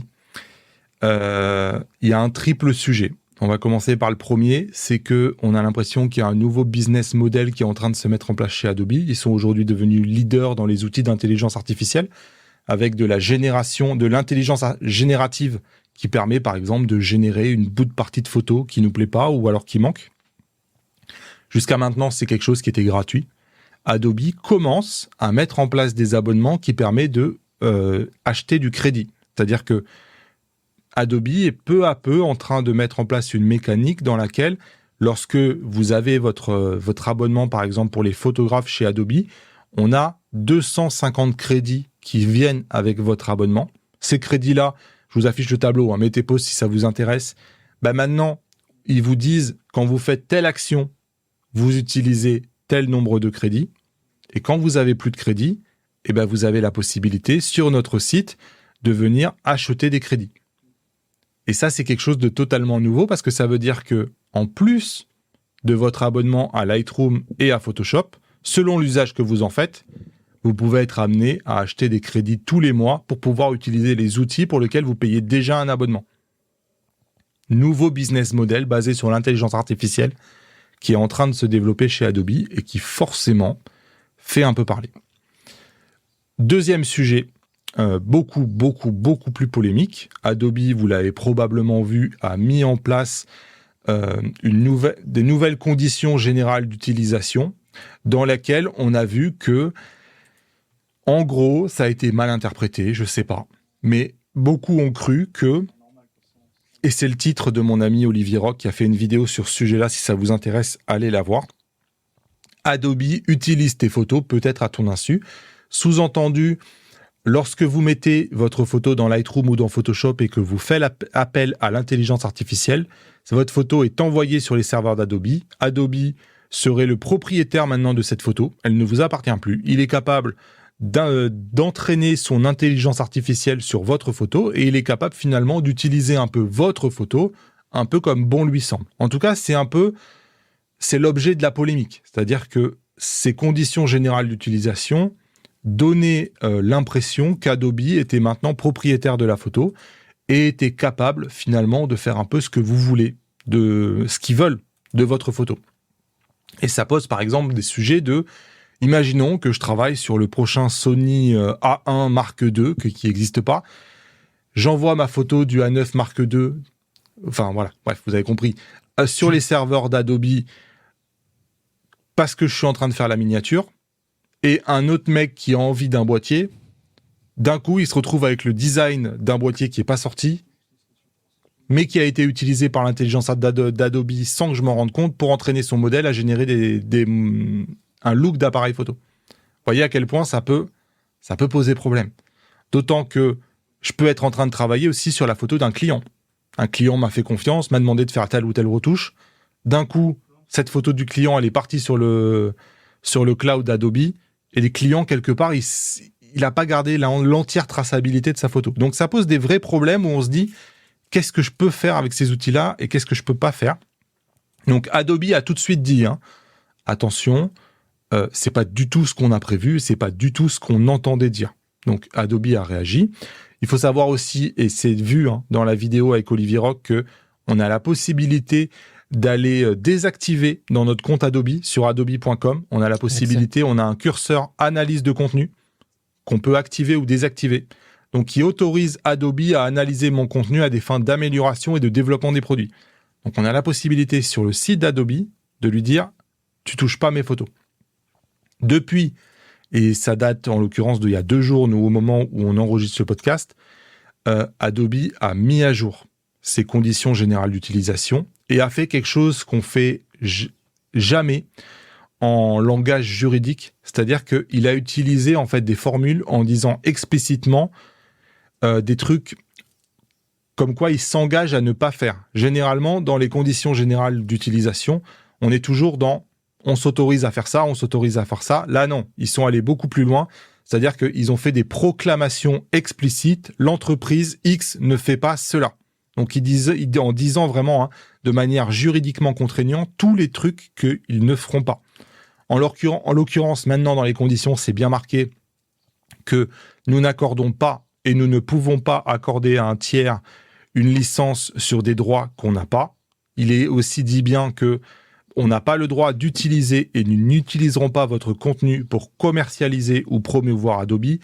Il y a un triple sujet. On va commencer par le premier, c'est qu'on a l'impression qu'il y a un nouveau business model qui est en train de se mettre en place chez Adobe. Ils sont aujourd'hui devenus leaders dans les outils d'intelligence artificielle, avec de l'intelligence générative qui permet par exemple de générer une bout de partie de photo qui nous plaît pas ou alors qui manque. Jusqu'à maintenant, c'est quelque chose qui était gratuit. Adobe commence à mettre en place des abonnements qui permettent de acheter du crédit. C'est-à-dire que Adobe est peu à peu en train de mettre en place une mécanique dans laquelle, lorsque vous avez votre abonnement, par exemple pour les photographes chez Adobe, on a 250 crédits qui viennent avec votre abonnement. Ces crédits-là, je vous affiche le tableau, hein, mettez pause si ça vous intéresse. Maintenant, ils vous disent, quand vous faites telle action, vous utilisez tel nombre de crédits. Et quand vous avez plus de crédits, vous avez la possibilité, sur notre site, de venir acheter des crédits. Et ça, c'est quelque chose de totalement nouveau parce que ça veut dire que, en plus de votre abonnement à Lightroom et à Photoshop, selon l'usage que vous en faites, vous pouvez être amené à acheter des crédits tous les mois pour pouvoir utiliser les outils pour lesquels vous payez déjà un abonnement. Nouveau business model basé sur l'intelligence artificielle qui est en train de se développer chez Adobe et qui forcément fait un peu parler. Deuxième sujet, beaucoup plus polémique. Adobe, vous l'avez probablement vu, a mis en place des nouvelles conditions générales d'utilisation dans lesquelles on a vu que, en gros, ça a été mal interprété, je sais pas, mais beaucoup ont cru que, et c'est le titre de mon ami Olivier Roch qui a fait une vidéo sur ce sujet-là, si ça vous intéresse, allez la voir. Adobe utilise tes photos, peut-être à ton insu. Sous-entendu, lorsque vous mettez votre photo dans Lightroom ou dans Photoshop et que vous faites appel à l'intelligence artificielle, votre photo est envoyée sur les serveurs d'Adobe. Adobe serait le propriétaire maintenant de cette photo. Elle ne vous appartient plus. Il est capable d'entraîner son intelligence artificielle sur votre photo et il est capable finalement d'utiliser un peu votre photo, un peu comme bon lui semble. En tout cas, c'est l'objet de la polémique. C'est-à-dire que ces conditions générales d'utilisation donnaient l'impression qu'Adobe était maintenant propriétaire de la photo et était capable finalement de faire un peu ce que vous voulez, de ce qu'ils veulent de votre photo. Et ça pose par exemple des sujets imaginons que je travaille sur le prochain Sony A1 Mark II, qui n'existe pas. J'envoie ma photo du A9 Mark II, enfin voilà, bref, vous avez compris, sur les serveurs d'Adobe parce que je suis en train de faire la miniature, et un autre mec qui a envie d'un boîtier, d'un coup, il se retrouve avec le design d'un boîtier qui n'est pas sorti, mais qui a été utilisé par l'intelligence d'Adobe sans que je m'en rende compte pour entraîner son modèle à générer un look d'appareil photo. Vous voyez à quel point ça peut poser problème. D'autant que je peux être en train de travailler aussi sur la photo d'un client. Un client m'a fait confiance, m'a demandé de faire telle ou telle retouche. D'un coup, cette photo du client, elle est partie sur le cloud d'Adobe, et les clients, quelque part, il n'a pas gardé l'entière traçabilité de sa photo. Donc ça pose des vrais problèmes où on se dit, qu'est-ce que je peux faire avec ces outils-là et qu'est-ce que je peux pas faire? Donc Adobe a tout de suite dit, attention, c'est pas du tout ce qu'on a prévu, c'est pas du tout ce qu'on entendait dire. Donc Adobe a réagi. Il faut savoir aussi, et c'est vu dans la vidéo avec Olivier Roch, qu'on a la possibilité d'aller désactiver dans notre compte Adobe sur adobe.com. On a la possibilité, on a un curseur analyse de contenu qu'on peut activer ou désactiver. Donc qui autorise Adobe à analyser mon contenu à des fins d'amélioration et de développement des produits. Donc on a la possibilité sur le site d'Adobe de lui dire « tu touches pas mes photos ». Depuis, et ça date en l'occurrence d'il y a 2 jours, nous, au moment où on enregistre ce podcast, Adobe a mis à jour ses conditions générales d'utilisation et a fait quelque chose qu'on fait jamais en langage juridique, c'est-à-dire qu'il a utilisé en fait des formules en disant explicitement des trucs comme quoi il s'engage à ne pas faire. Généralement, dans les conditions générales d'utilisation, on est toujours dans on s'autorise à faire ça, on s'autorise à faire ça. Là, non, ils sont allés beaucoup plus loin, c'est-à-dire qu'ils ont fait des proclamations explicites. L'entreprise X ne fait pas cela. Donc, en disant vraiment, de manière juridiquement contraignante, tous les trucs qu'ils ne feront pas. En l'occurrence, maintenant, dans les conditions, c'est bien marqué que nous n'accordons pas et nous ne pouvons pas accorder à un tiers une licence sur des droits qu'on n'a pas. il est aussi dit bien que on n'a pas le droit d'utiliser et nous n'utiliserons pas votre contenu pour commercialiser ou promouvoir Adobe.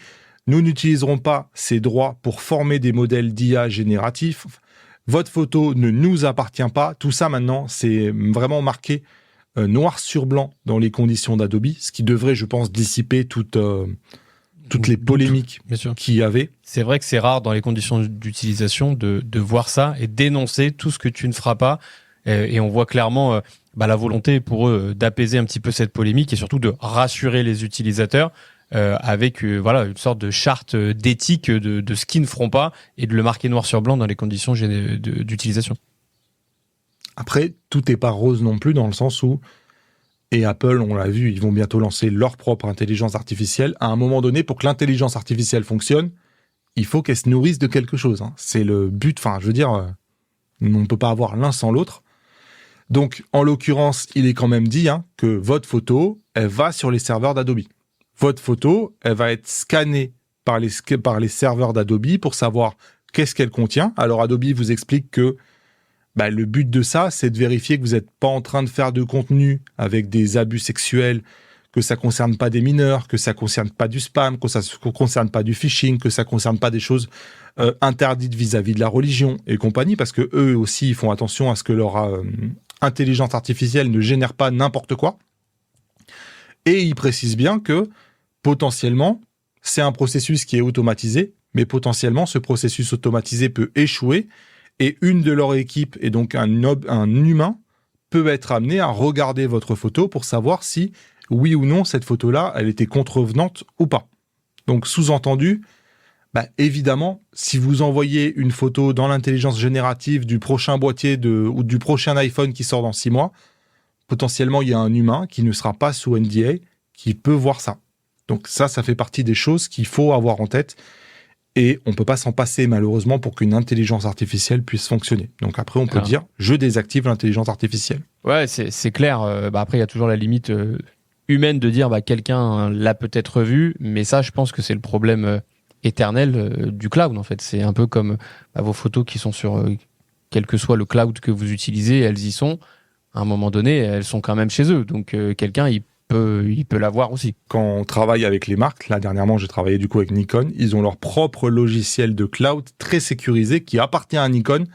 Nous n'utiliserons pas ces droits pour former des modèles d'IA génératifs. Votre photo ne nous appartient pas. Tout ça, maintenant, c'est vraiment marqué noir sur blanc dans les conditions d'Adobe, ce qui devrait, je pense, dissiper toutes les polémiques qu'il y avait. C'est vrai que c'est rare dans les conditions d'utilisation de voir ça et d'énoncer tout ce que tu ne feras pas. Et on voit clairement la volonté pour eux d'apaiser un petit peu cette polémique et surtout de rassurer les utilisateurs avec une sorte de charte d'éthique de ce qu'ils ne feront pas et de le marquer noir sur blanc dans les conditions d'utilisation. Après, tout n'est pas rose non plus dans le sens où, et Apple, on l'a vu, ils vont bientôt lancer leur propre intelligence artificielle. À un moment donné, pour que l'intelligence artificielle fonctionne, il faut qu'elle se nourrisse de quelque chose. C'est le but, on ne peut pas avoir l'un sans l'autre. Donc, en l'occurrence, il est quand même dit que votre photo, elle va sur les serveurs d'Adobe. Votre photo, elle va être scannée par les serveurs d'Adobe pour savoir qu'est-ce qu'elle contient. Alors, Adobe vous explique que le but de ça, c'est de vérifier que vous n'êtes pas en train de faire de contenu avec des abus sexuels, que ça ne concerne pas des mineurs, que ça ne concerne pas du spam, que ça ne concerne pas du phishing, que ça ne concerne pas des choses interdites vis-à-vis de la religion et compagnie, parce que eux aussi, ils font attention à ce que leur intelligence artificielle ne génère pas n'importe quoi. Et ils précisent bien que, potentiellement, c'est un processus qui est automatisé, mais potentiellement, ce processus automatisé peut échouer et une de leur équipe, et donc un humain, peut être amené à regarder votre photo pour savoir si, oui ou non, cette photo-là, elle était contrevenante ou pas. Donc, sous-entendu, évidemment, si vous envoyez une photo dans l'intelligence générative du prochain boîtier ou du prochain iPhone qui sort dans 6 mois, potentiellement, il y a un humain qui ne sera pas sous NDA qui peut voir ça. Donc ça fait partie des choses qu'il faut avoir en tête. Et on ne peut pas s'en passer, malheureusement, pour qu'une intelligence artificielle puisse fonctionner. Donc après, on peut dire, je désactive l'intelligence artificielle. Ouais, c'est clair. Après, il y a toujours la limite humaine de dire, quelqu'un l'a peut-être vu, mais ça, je pense que c'est le problème éternel du cloud, en fait. C'est un peu comme vos photos qui sont sur quel que soit le cloud que vous utilisez, elles y sont. À un moment donné, elles sont quand même chez eux. Donc, quelqu'un, il peut l'avoir aussi. Quand on travaille avec les marques, là dernièrement j'ai travaillé du coup avec Nikon, ils ont leur propre logiciel de cloud très sécurisé qui appartient à Nikon,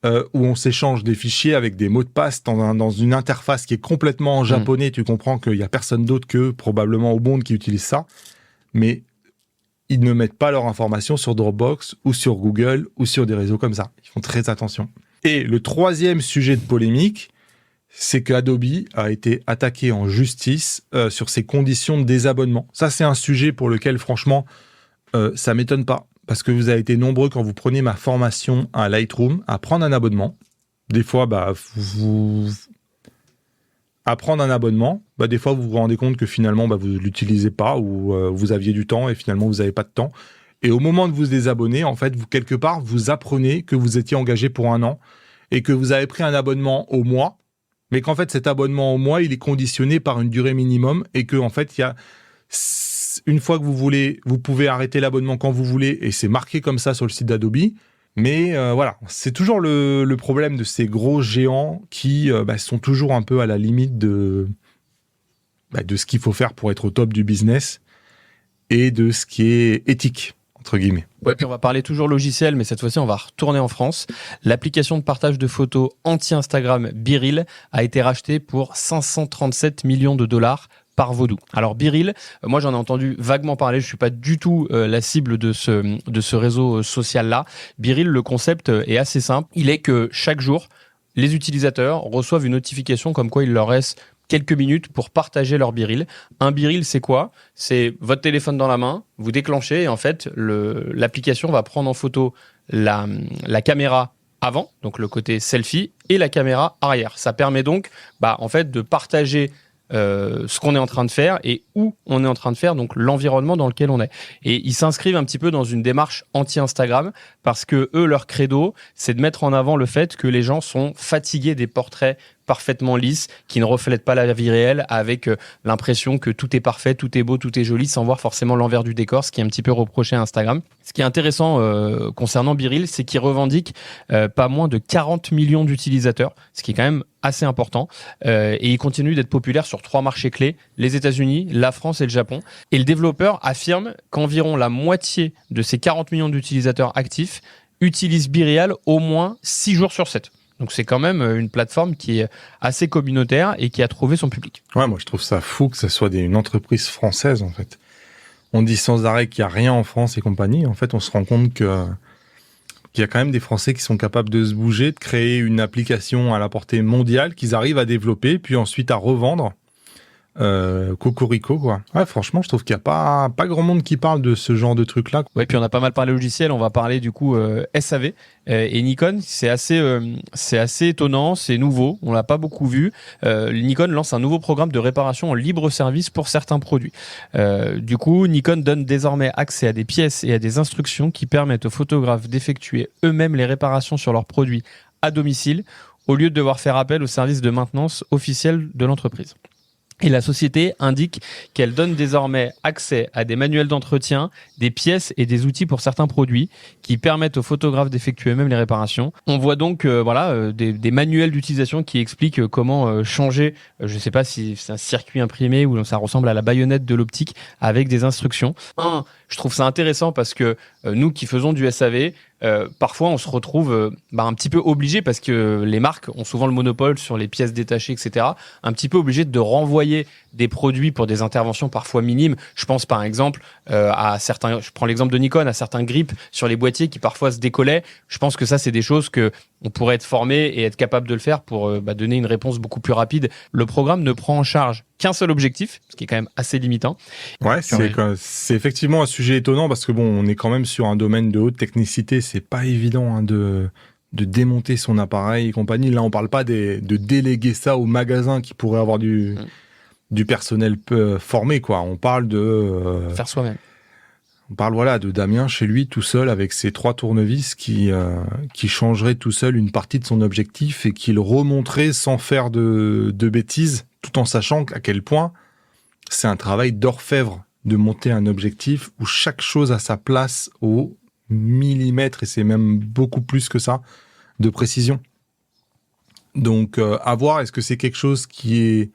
où on s'échange des fichiers avec des mots de passe dans une interface qui est complètement en japonais. Tu comprends qu'il n'y a personne d'autre que probablement au monde qui utilise ça, mais ils ne mettent pas leurs informations sur Dropbox ou sur Google ou sur des réseaux comme ça. Ils font très attention. Et le troisième sujet de polémique, c'est qu'Adobe a été attaqué en justice sur ses conditions de désabonnement. Ça, c'est un sujet pour lequel, franchement, ça ne m'étonne pas. Parce que vous avez été nombreux, quand vous prenez ma formation à Lightroom, à prendre un abonnement. Des fois, à prendre un abonnement, des fois, vous vous rendez compte que finalement, vous ne l'utilisez pas ou vous aviez du temps et finalement, vous n'avez pas de temps. Et au moment de vous désabonner, en fait, quelque part, vous apprenez que vous étiez engagé pour 1 an et que vous avez pris un abonnement au mois, mais qu'en fait, cet abonnement au mois, il est conditionné par une durée minimum et que, en fait, une fois que vous pouvez arrêter l'abonnement quand vous voulez et c'est marqué comme ça sur le site d'Adobe. Mais voilà, c'est toujours le problème de ces gros géants qui sont toujours un peu à la limite de ce qu'il faut faire pour être au top du business et de ce qui est éthique, entre guillemets. Ouais, puis on va parler toujours logiciel, mais cette fois-ci, on va retourner en France. L'application de partage de photos anti-Instagram BeReal a été rachetée pour 537 millions de dollars par Vodoo. Alors BeReal, moi j'en ai entendu vaguement parler, je suis pas du tout la cible de ce réseau social-là. BeReal, le concept est assez simple. Il est que chaque jour, les utilisateurs reçoivent une notification comme quoi il leur reste quelques minutes pour partager leur BeReal. Un BeReal, c'est quoi ? C'est votre téléphone dans la main, vous déclenchez et en fait, l'application va prendre en photo la caméra avant, donc le côté selfie, et la caméra arrière. Ça permet donc en fait, de partager ce qu'on est en train de faire et où on est en train de faire, donc l'environnement dans lequel on est. Et ils s'inscrivent un petit peu dans une démarche anti-Instagram parce que eux, leur credo, c'est de mettre en avant le fait que les gens sont fatigués des portraits parfaitement lisses, qui ne reflètent pas la vie réelle, avec l'impression que tout est parfait, tout est beau, tout est joli, sans voir forcément l'envers du décor, ce qui est un petit peu reproché à Instagram. Ce qui est intéressant concernant BeReal, c'est qu'il revendique pas moins de 40 millions d'utilisateurs, ce qui est quand même assez important, et il continue d'être populaire sur 3 marchés clés, les États-Unis, la France et le Japon. Et le développeur affirme qu'environ la moitié de ces 40 millions d'utilisateurs actifs utilisent BeReal au moins 6 jours sur 7. Donc c'est quand même une plateforme qui est assez communautaire et qui a trouvé son public. Ouais, moi je trouve ça fou que ça soit une entreprise française en fait. On dit sans arrêt qu'il n'y a rien en France et compagnie. En fait, on se rend compte qu'il y a quand même des Français qui sont capables de se bouger, de créer une application à la portée mondiale qu'ils arrivent à développer, puis ensuite à revendre. Cocorico, quoi. Ouais, franchement, je trouve qu'il n'y a pas grand monde qui parle de ce genre de truc-là. Ouais, puis on a pas mal parlé logiciel, on va parler du coup SAV et Nikon. C'est assez étonnant, c'est nouveau, on l'a pas beaucoup vu. Nikon lance un nouveau programme de réparation en libre service pour certains produits. Du coup, Nikon donne désormais accès à des pièces et à des instructions qui permettent aux photographes d'effectuer eux-mêmes les réparations sur leurs produits à domicile, au lieu de devoir faire appel au service de maintenance officiel de l'entreprise. Et la société indique qu'elle donne désormais accès à des manuels d'entretien, des pièces et des outils pour certains produits qui permettent aux photographes d'effectuer eux-mêmes les réparations. On voit donc des manuels d'utilisation qui expliquent comment changer, je ne sais pas si c'est un circuit imprimé ou ça ressemble à la baïonnette de l'optique avec des instructions. Je trouve ça intéressant parce que nous qui faisons du SAV, parfois on se retrouve un petit peu obligé, parce que les marques ont souvent le monopole sur les pièces détachées, etc., un petit peu obligé de renvoyer des produits pour des interventions parfois minimes. Je pense par exemple à certains, je prends l'exemple de Nikon, à certains grips sur les boîtiers qui parfois se décollaient. Je pense que ça, c'est des choses que on pourrait être formé et être capable de le faire pour donner une réponse beaucoup plus rapide. Le programme ne prend en charge qu'un seul objectif, ce qui est quand même assez limitant. Ouais, c'est effectivement un sujet étonnant, parce que bon, on est quand même sur un domaine de haute technicité. C'est pas évident de démonter son appareil et compagnie. Là, on parle pas de déléguer ça au magasin qui pourrait avoir du personnel formé, quoi. On parle de faire soi-même. On parle de Damien chez lui tout seul avec ses 3 tournevis qui changerait tout seul une partie de son objectif et qui le remonterait sans faire de bêtises, tout en sachant à quel point c'est un travail d'orfèvre de monter un objectif où chaque chose a sa place au millimètre, et c'est même beaucoup plus que ça de précision. Donc à voir, est-ce que c'est quelque chose qui est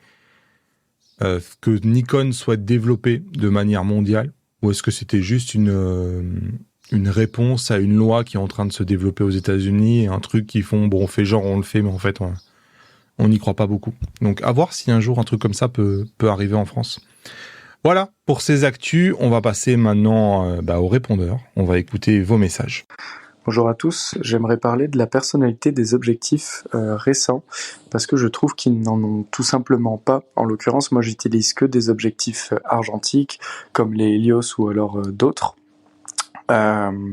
que Nikon souhaite développer de manière mondiale, ou est-ce que c'était juste une réponse à une loi qui est en train de se développer aux États-Unis, et un truc qui font, bon, on fait genre, on le fait, mais en fait, on n'y croit pas beaucoup. Donc, à voir si un jour un truc comme ça peut arriver en France. Voilà, pour ces actus, on va passer maintenant au répondeur. On va écouter vos messages. Bonjour à tous, j'aimerais parler de la personnalité des objectifs récents, parce que je trouve qu'ils n'en ont tout simplement pas. En l'occurrence, moi j'utilise que des objectifs argentiques, comme les Helios ou alors d'autres,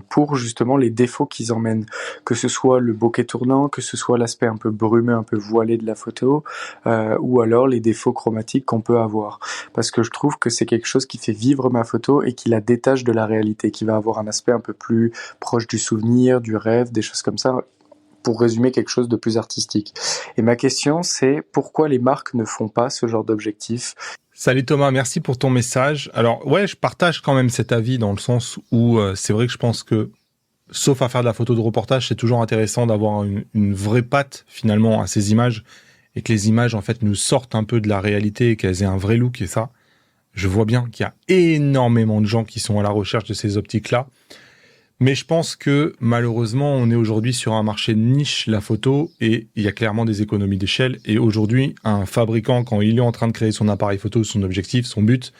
pour justement les défauts qu'ils emmènent, que ce soit le bokeh tournant, que ce soit l'aspect un peu brumeux, un peu voilé de la photo, ou alors les défauts chromatiques qu'on peut avoir. Parce que je trouve que c'est quelque chose qui fait vivre ma photo et qui la détache de la réalité, qui va avoir un aspect un peu plus proche du souvenir, du rêve, des choses comme ça, pour résumer quelque chose de plus artistique. Et ma question, c'est pourquoi les marques ne font pas ce genre d'objectifs ? Salut Thomas, merci pour ton message. Alors ouais, je partage quand même cet avis, dans le sens où c'est vrai que je pense que, sauf à faire de la photo de reportage, c'est toujours intéressant d'avoir une vraie patte finalement à ces images, et que les images en fait nous sortent un peu de la réalité et qu'elles aient un vrai look. Et ça, je vois bien qu'il y a énormément de gens qui sont à la recherche de ces optiques-là. Mais je pense que malheureusement, on est aujourd'hui sur un marché de niche, la photo, et il y a clairement des économies d'échelle. Et aujourd'hui, un fabricant, quand il est en train de créer son appareil photo, son objectif, son but,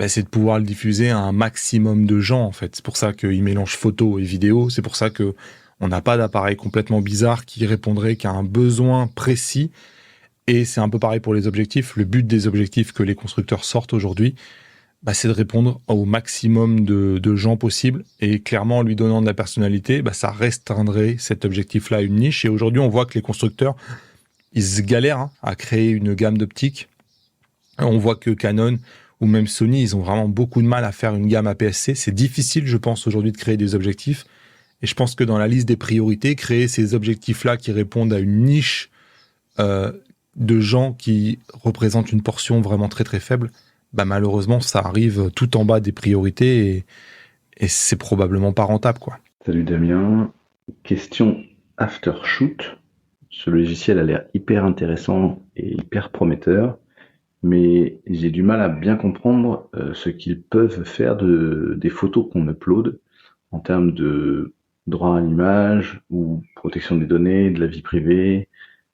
c'est de pouvoir le diffuser à un maximum de gens, en fait. C'est pour ça qu'il mélange photo et vidéo. C'est pour ça que on n'a pas d'appareil complètement bizarre qui répondrait qu'à un besoin précis. Et c'est un peu pareil pour les objectifs. Le but des objectifs que les constructeurs sortent aujourd'hui, c'est de répondre au maximum de gens possible, et clairement en lui donnant de la personnalité, ça restreindrait cet objectif-là à une niche. Et aujourd'hui, on voit que les constructeurs, ils se galèrent à créer une gamme d'optiques. On voit que Canon ou même Sony, ils ont vraiment beaucoup de mal à faire une gamme APS-C. C'est difficile, je pense, aujourd'hui de créer des objectifs. Et je pense que dans la liste des priorités, créer ces objectifs-là qui répondent à une niche de gens qui représentent une portion vraiment très très faible, bah malheureusement ça arrive tout en bas des priorités et c'est probablement pas rentable, quoi. Salut Damien, question Aftershoot. Ce logiciel a l'air hyper intéressant et hyper prometteur, mais j'ai du mal à bien comprendre ce qu'ils peuvent faire des photos qu'on upload en termes de droit à l'image ou protection des données, de la vie privée,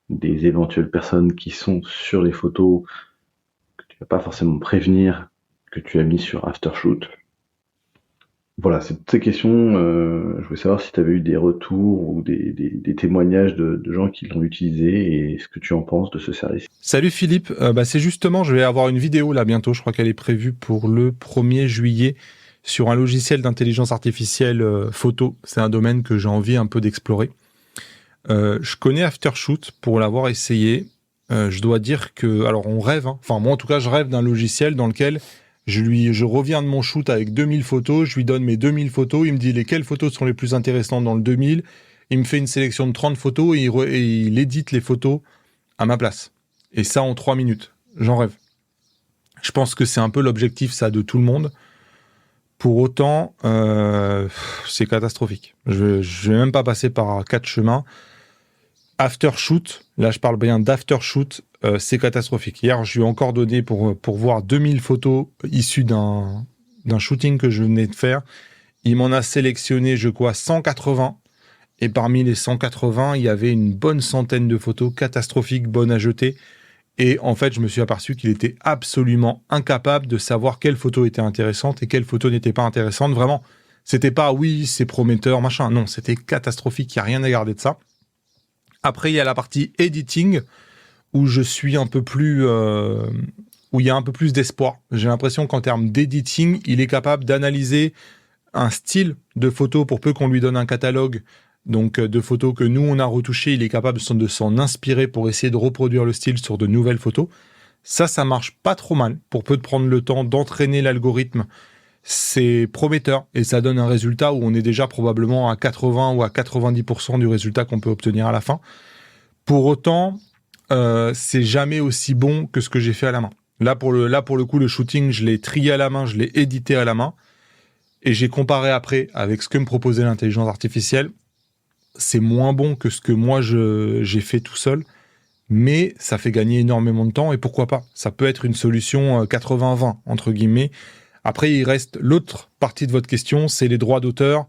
des éventuelles personnes qui sont sur les photos que tu vas pas forcément prévenir que tu as mis sur Aftershoot. Voilà, c'est toutes ces questions. Je voulais savoir si tu avais eu des retours ou des témoignages de gens qui l'ont utilisé et ce que tu en penses de ce service. Salut Philippe, c'est justement, je vais avoir une vidéo là bientôt, je crois qu'elle est prévue pour le 1er juillet sur un logiciel d'intelligence artificielle photo. C'est un domaine que j'ai envie un peu d'explorer. Je connais Aftershoot pour l'avoir essayé. Je dois dire que, alors on rêve, hein. Enfin moi en tout cas je rêve d'un logiciel dans lequel je reviens de mon shoot avec 2000 photos, je lui donne mes 2000 photos, il me dit lesquelles photos sont les plus intéressantes dans le 2000, il me fait une sélection de 30 photos et il édite les photos à ma place. Et ça en 3 minutes. J'en rêve. Je pense que c'est un peu l'objectif ça de tout le monde. Pour autant, c'est catastrophique. Je vais même pas passer par 4 chemins. Aftershoot, là je parle bien d'Aftershoot, c'est catastrophique. Hier, je lui ai encore donné pour voir 2000 photos issues d'un shooting que je venais de faire. Il m'en a sélectionné, 180. Et parmi les 180, il y avait une bonne centaine de photos catastrophiques, bonnes à jeter. Et en fait, je me suis aperçu qu'il était absolument incapable de savoir quelle photo était intéressante et quelle photo n'était pas intéressante. Vraiment, c'était pas, oui, c'est prometteur, machin. Non, c'était catastrophique, il n'y a rien à garder de ça. Après, il y a la partie editing, où je suis un peu plus... où il y a un peu plus d'espoir. J'ai l'impression qu'en termes d'editing, il est capable d'analyser un style de photo pour peu qu'on lui donne un catalogue, donc de photos que nous, on a retouchées. Il est capable de s'en inspirer pour essayer de reproduire le style sur de nouvelles photos. Ça marche pas trop mal. Pour peu de prendre le temps d'entraîner l'algorithme, c'est prometteur et ça donne un résultat où on est déjà probablement à 80 ou à 90% du résultat qu'on peut obtenir à la fin. Pour autant, c'est jamais aussi bon que ce que j'ai fait à la main. Là, pour le coup, le shooting, je l'ai trié à la main, je l'ai édité à la main et j'ai comparé après avec ce que me proposait l'intelligence artificielle. C'est moins bon que ce que moi j'ai fait tout seul, mais ça fait gagner énormément de temps et pourquoi pas. Ça peut être une solution 80-20 entre guillemets. Après, il reste l'autre partie de votre question, c'est les droits d'auteur.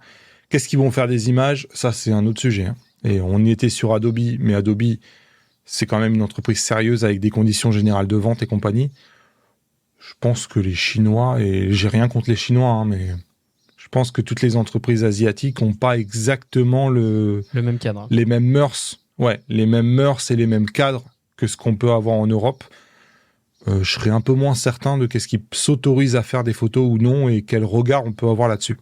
Qu'est-ce qu'ils vont faire des images ? Ça, c'est un autre sujet. Hein. Et on y était sur Adobe, mais Adobe, c'est quand même une entreprise sérieuse avec des conditions générales de vente et compagnie. Je pense que les Chinois, et j'ai rien contre les Chinois, hein, mais je pense que toutes les entreprises asiatiques n'ont pas exactement le même cadre. Les mêmes mœurs. Ouais, les mêmes mœurs et les mêmes cadres que ce qu'on peut avoir en Europe. Je serais un peu moins certain de qu'est-ce qui s'autorise à faire des photos ou non et quel regard on peut avoir là-dessus.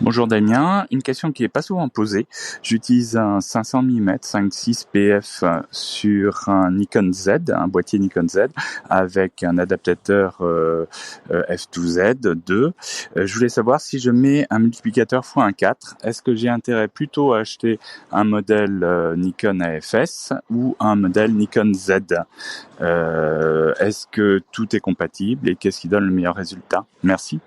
Bonjour Damien, une question qui est pas souvent posée. J'utilise un 500 mm 5.6 PF sur un Nikon Z, un boîtier Nikon Z, avec un adaptateur f2Z2. Je voulais savoir si je mets un multiplicateur x1.4, est-ce que j'ai intérêt plutôt à acheter un modèle Nikon AFS ou un modèle Nikon Z? Est-ce que tout est compatible et qu'est-ce qui donne le meilleur résultat? Merci.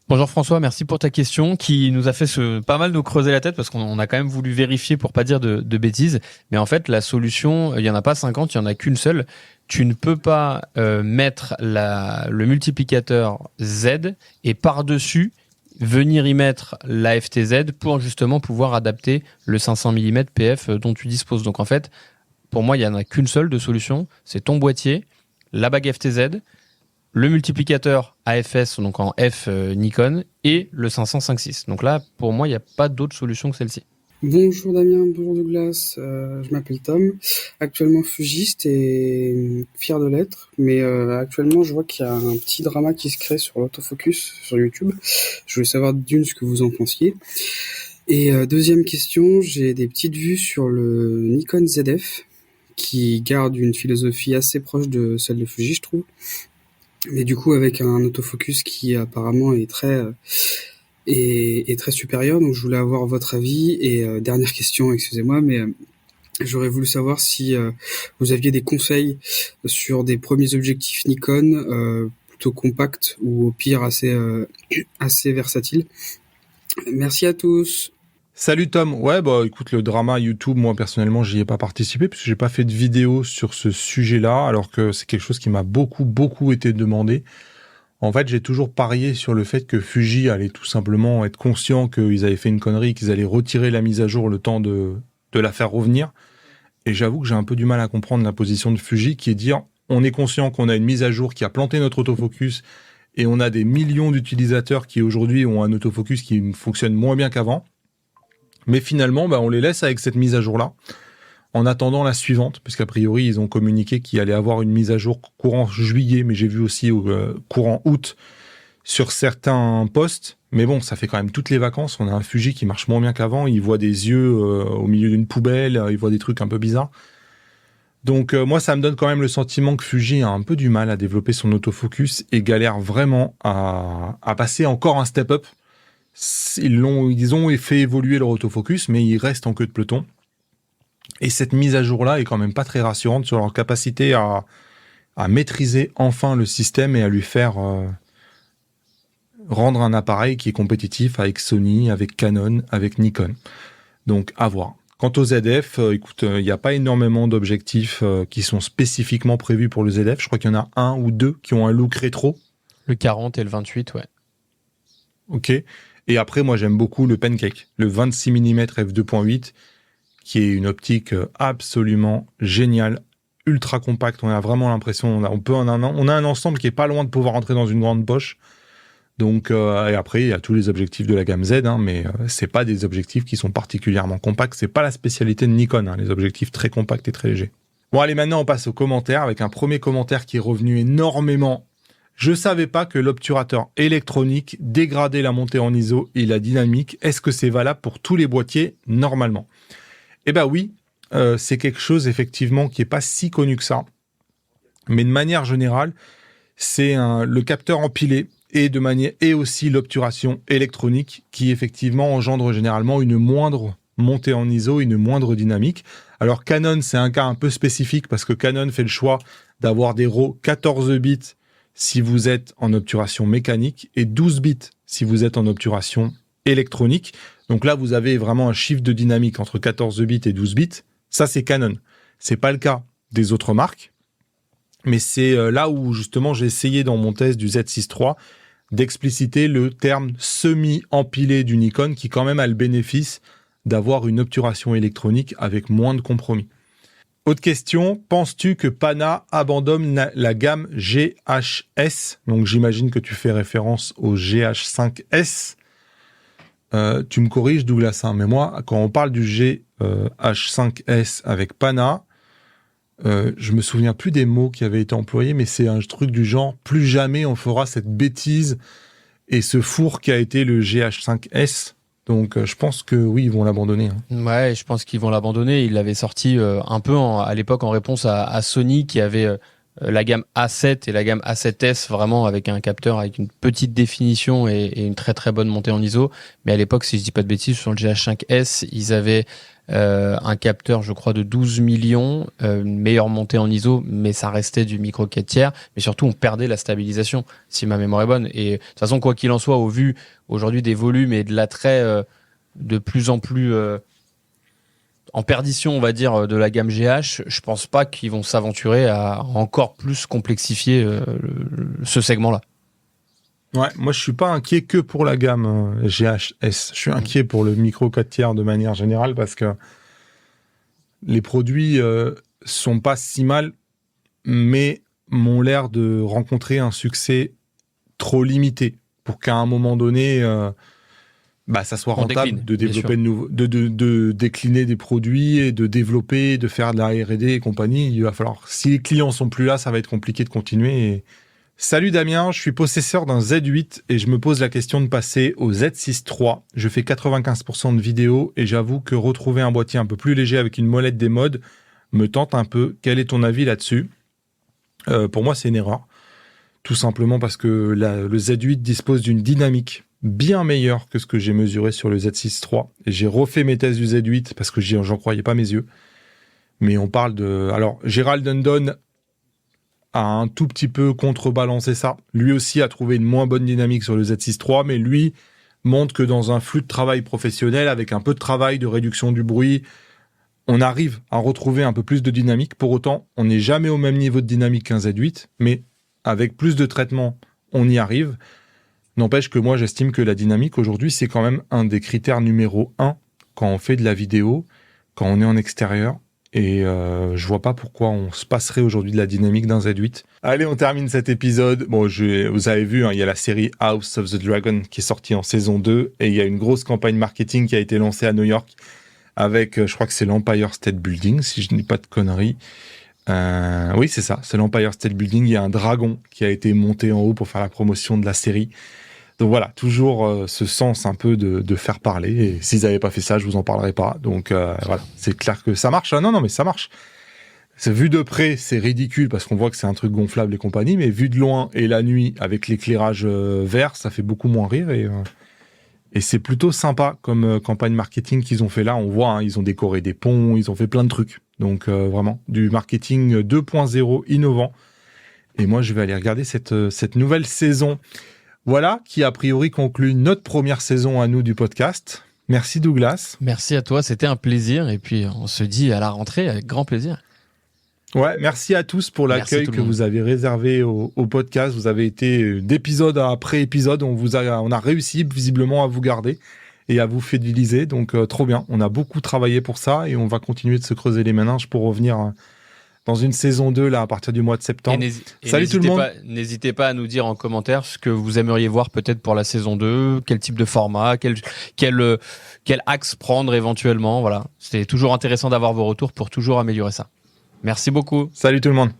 Bonjour François, merci pour ta question qui nous a fait pas mal nous creuser la tête parce qu'on a quand même voulu vérifier pour pas dire de bêtises. Mais en fait, la solution, il y en a pas 50, il y en a qu'une seule. Tu ne peux pas mettre le multiplicateur Z et par-dessus venir y mettre la FTZ pour justement pouvoir adapter le 500 mm PF dont tu disposes. Donc en fait, pour moi, il y en a qu'une seule de solution. C'est ton boîtier, la bague FTZ, le multiplicateur AFS, donc en F Nikon, et le 500-5.6. Donc là, pour moi, il n'y a pas d'autre solution que celle-ci. Bonjour Damien, bonjour Douglas, je m'appelle Tom, actuellement fugiste et fier de l'être, mais actuellement je vois qu'il y a un petit drama qui se crée sur l'autofocus sur YouTube. Je voulais savoir d'une ce que vous en pensiez. Et deuxième question, j'ai des petites vues sur le Nikon ZF, qui garde une philosophie assez proche de celle de Fuji, je trouve. Mais du coup, avec un autofocus qui apparemment est très supérieur. Donc, je voulais avoir votre avis. Et dernière question, excusez-moi, mais J'aurais voulu savoir si vous aviez des conseils sur des premiers objectifs Nikon, plutôt compacts ou au pire assez versatiles. Merci à tous. Salut Tom. Ouais, bah écoute, le drama YouTube, moi personnellement, j'y ai pas participé parce que j'ai pas fait de vidéo sur ce sujet-là, alors que c'est quelque chose qui m'a beaucoup été demandé. En fait, j'ai toujours parié sur le fait que Fuji allait tout simplement être conscient qu'ils avaient fait une connerie, qu'ils allaient retirer la mise à jour le temps de la faire revenir. Et j'avoue que j'ai un peu du mal à comprendre la position de Fuji qui est de dire on est conscient qu'on a une mise à jour qui a planté notre autofocus et on a des millions d'utilisateurs qui aujourd'hui ont un autofocus qui fonctionne moins bien qu'avant. Mais finalement, on les laisse avec cette mise à jour-là, en attendant la suivante, puisqu'a priori, ils ont communiqué qu'il allait avoir une mise à jour courant juillet, mais j'ai vu aussi courant août sur certains postes. Mais bon, ça fait quand même toutes les vacances. On a un Fuji qui marche moins bien qu'avant. Il voit des yeux au milieu d'une poubelle, il voit des trucs un peu bizarres. Donc moi, ça me donne quand même le sentiment que Fuji a un peu du mal à développer son autofocus et galère vraiment à passer encore un step up. Ils ont fait évoluer leur autofocus, mais ils restent en queue de peloton. Et cette mise à jour-là est quand même pas très rassurante sur leur capacité à maîtriser enfin le système et à lui faire rendre un appareil qui est compétitif avec Sony, avec Canon, avec Nikon. Donc, à voir. Quant au ZF, écoute, il n'y a pas énormément d'objectifs qui sont spécifiquement prévus pour le ZF. Je crois qu'il y en a un ou deux qui ont un look rétro. Le 40 et le 28, ouais. Ok. Et après, moi, j'aime beaucoup le Pancake, le 26 mm f2.8, qui est une optique absolument géniale, ultra compacte. On a vraiment l'impression, on a un ensemble qui est pas loin de pouvoir rentrer dans une grande poche. Donc, et après, il y a tous les objectifs de la gamme Z, mais c'est pas des objectifs qui sont particulièrement compacts. C'est pas la spécialité de Nikon, les objectifs très compacts et très légers. Bon, allez, maintenant, on passe aux commentaires avec un premier commentaire qui est revenu énormément. Je savais pas que l'obturateur électronique dégradait la montée en ISO et la dynamique. Est-ce que c'est valable pour tous les boîtiers normalement ? Eh ben oui, c'est quelque chose effectivement qui est pas si connu que ça. Mais de manière générale, c'est le capteur empilé et aussi l'obturation électronique qui effectivement engendre généralement une moindre montée en ISO, une moindre dynamique. Alors Canon, c'est un cas un peu spécifique parce que Canon fait le choix d'avoir des RAW 14 bits si vous êtes en obturation mécanique et 12 bits si vous êtes en obturation électronique. Donc là, vous avez vraiment un chiffre de dynamique entre 14 bits et 12 bits. Ça, c'est Canon. C'est pas le cas des autres marques. Mais c'est là où, justement, j'ai essayé dans mon test du Z6 III d'expliciter le terme semi-empilé du Nikon qui, quand même, a le bénéfice d'avoir une obturation électronique avec moins de compromis. Autre question, penses-tu que Pana abandonne la gamme GHS ? Donc j'imagine que tu fais référence au GH5S. Tu me corriges Douglas, mais moi, quand on parle du GH5S avec Pana, je me souviens plus des mots qui avaient été employés, mais c'est un truc du genre, plus jamais on fera cette bêtise et ce four qui a été le GH5S. Donc, je pense que oui, ils vont l'abandonner. Ouais, je pense qu'ils vont l'abandonner. Ils l'avaient sorti un peu à l'époque en réponse à Sony qui avait la gamme A7 et la gamme A7S vraiment avec un capteur avec une petite définition et une très très bonne montée en ISO. Mais à l'époque, si je dis pas de bêtises, sur le GH5S, ils avaient un capteur, je crois, de 12 millions, une meilleure montée en ISO, mais ça restait du micro 4 tiers. Mais surtout, on perdait la stabilisation, si ma mémoire est bonne. Et de toute façon, quoi qu'il en soit, au vu aujourd'hui des volumes et de l'attrait de plus en plus en perdition, on va dire, de la gamme GH, je pense pas qu'ils vont s'aventurer à encore plus complexifier ce segment-là. Ouais, moi je suis pas inquiet que pour la gamme GHS. Je suis inquiet pour le micro 4 tiers de manière générale parce que les produits sont pas si mal, mais m'ont l'air de rencontrer un succès trop limité pour qu'à un moment donné, ça soit rentable de développer de décliner des produits et de développer, de faire de la R&D et compagnie. Il va falloir, si les clients sont plus là, ça va être compliqué de continuer. Salut Damien, je suis possesseur d'un Z8 et je me pose la question de passer au Z6 III. Je fais 95% de vidéos et j'avoue que retrouver un boîtier un peu plus léger avec une molette des modes me tente un peu. Quel est ton avis là-dessus ? Pour moi, c'est une erreur. Tout simplement parce que le Z8 dispose d'une dynamique bien meilleure que ce que j'ai mesuré sur le Z6 III. Et j'ai refait mes tests du Z8 parce que j'en croyais pas mes yeux. Mais on parle de... Alors, Gérald Undone a un tout petit peu contrebalancé ça. Lui aussi a trouvé une moins bonne dynamique sur le Z6 III, mais lui montre que dans un flux de travail professionnel, avec un peu de travail, de réduction du bruit, on arrive à retrouver un peu plus de dynamique. Pour autant, on n'est jamais au même niveau de dynamique qu'un Z8, mais avec plus de traitement, on y arrive. N'empêche que moi, j'estime que la dynamique, aujourd'hui, c'est quand même un des critères numéro 1 quand on fait de la vidéo, quand on est en extérieur. Et je vois pas pourquoi on se passerait aujourd'hui de la dynamique d'un Z8. Allez, on termine cet épisode. Bon, vous avez vu, il y a la série House of the Dragon qui est sortie en saison 2, et il y a une grosse campagne marketing qui a été lancée à New York avec, je crois que c'est l'Empire State Building, si je ne dis pas de conneries. Oui, c'est ça, c'est l'Empire State Building. Il y a un dragon qui a été monté en haut pour faire la promotion de la série. Donc voilà, toujours ce sens un peu de faire parler. Et s'ils n'avaient pas fait ça, je vous en parlerai pas. Donc voilà, c'est clair que ça marche. Non, mais ça marche. C'est vu de près, c'est ridicule parce qu'on voit que c'est un truc gonflable et compagnie. Mais vu de loin et la nuit avec l'éclairage vert, ça fait beaucoup moins rire. Et c'est plutôt sympa comme campagne marketing qu'ils ont fait là. On voit, ils ont décoré des ponts, ils ont fait plein de trucs. Donc vraiment, du marketing 2.0 innovant. Et moi, je vais aller regarder cette nouvelle saison. Voilà, qui a priori conclut notre première saison à nous du podcast. Merci Douglas. Merci à toi, c'était un plaisir. Et puis, on se dit à la rentrée avec grand plaisir. Ouais, merci à tous pour l'accueil que vous avez réservé au podcast. Vous avez été d'épisode après épisode. On a réussi visiblement à vous garder et à vous fidéliser. Donc, trop bien. On a beaucoup travaillé pour ça et on va continuer de se creuser les méninges pour revenir dans une saison 2 là, à partir du mois de septembre. Salut tout le monde. N'hésitez pas à nous dire en commentaire ce que vous aimeriez voir peut-être pour la saison 2, quel type de format, quel axe prendre éventuellement. Voilà. C'est toujours intéressant d'avoir vos retours pour toujours améliorer ça. Merci beaucoup. Salut tout le monde.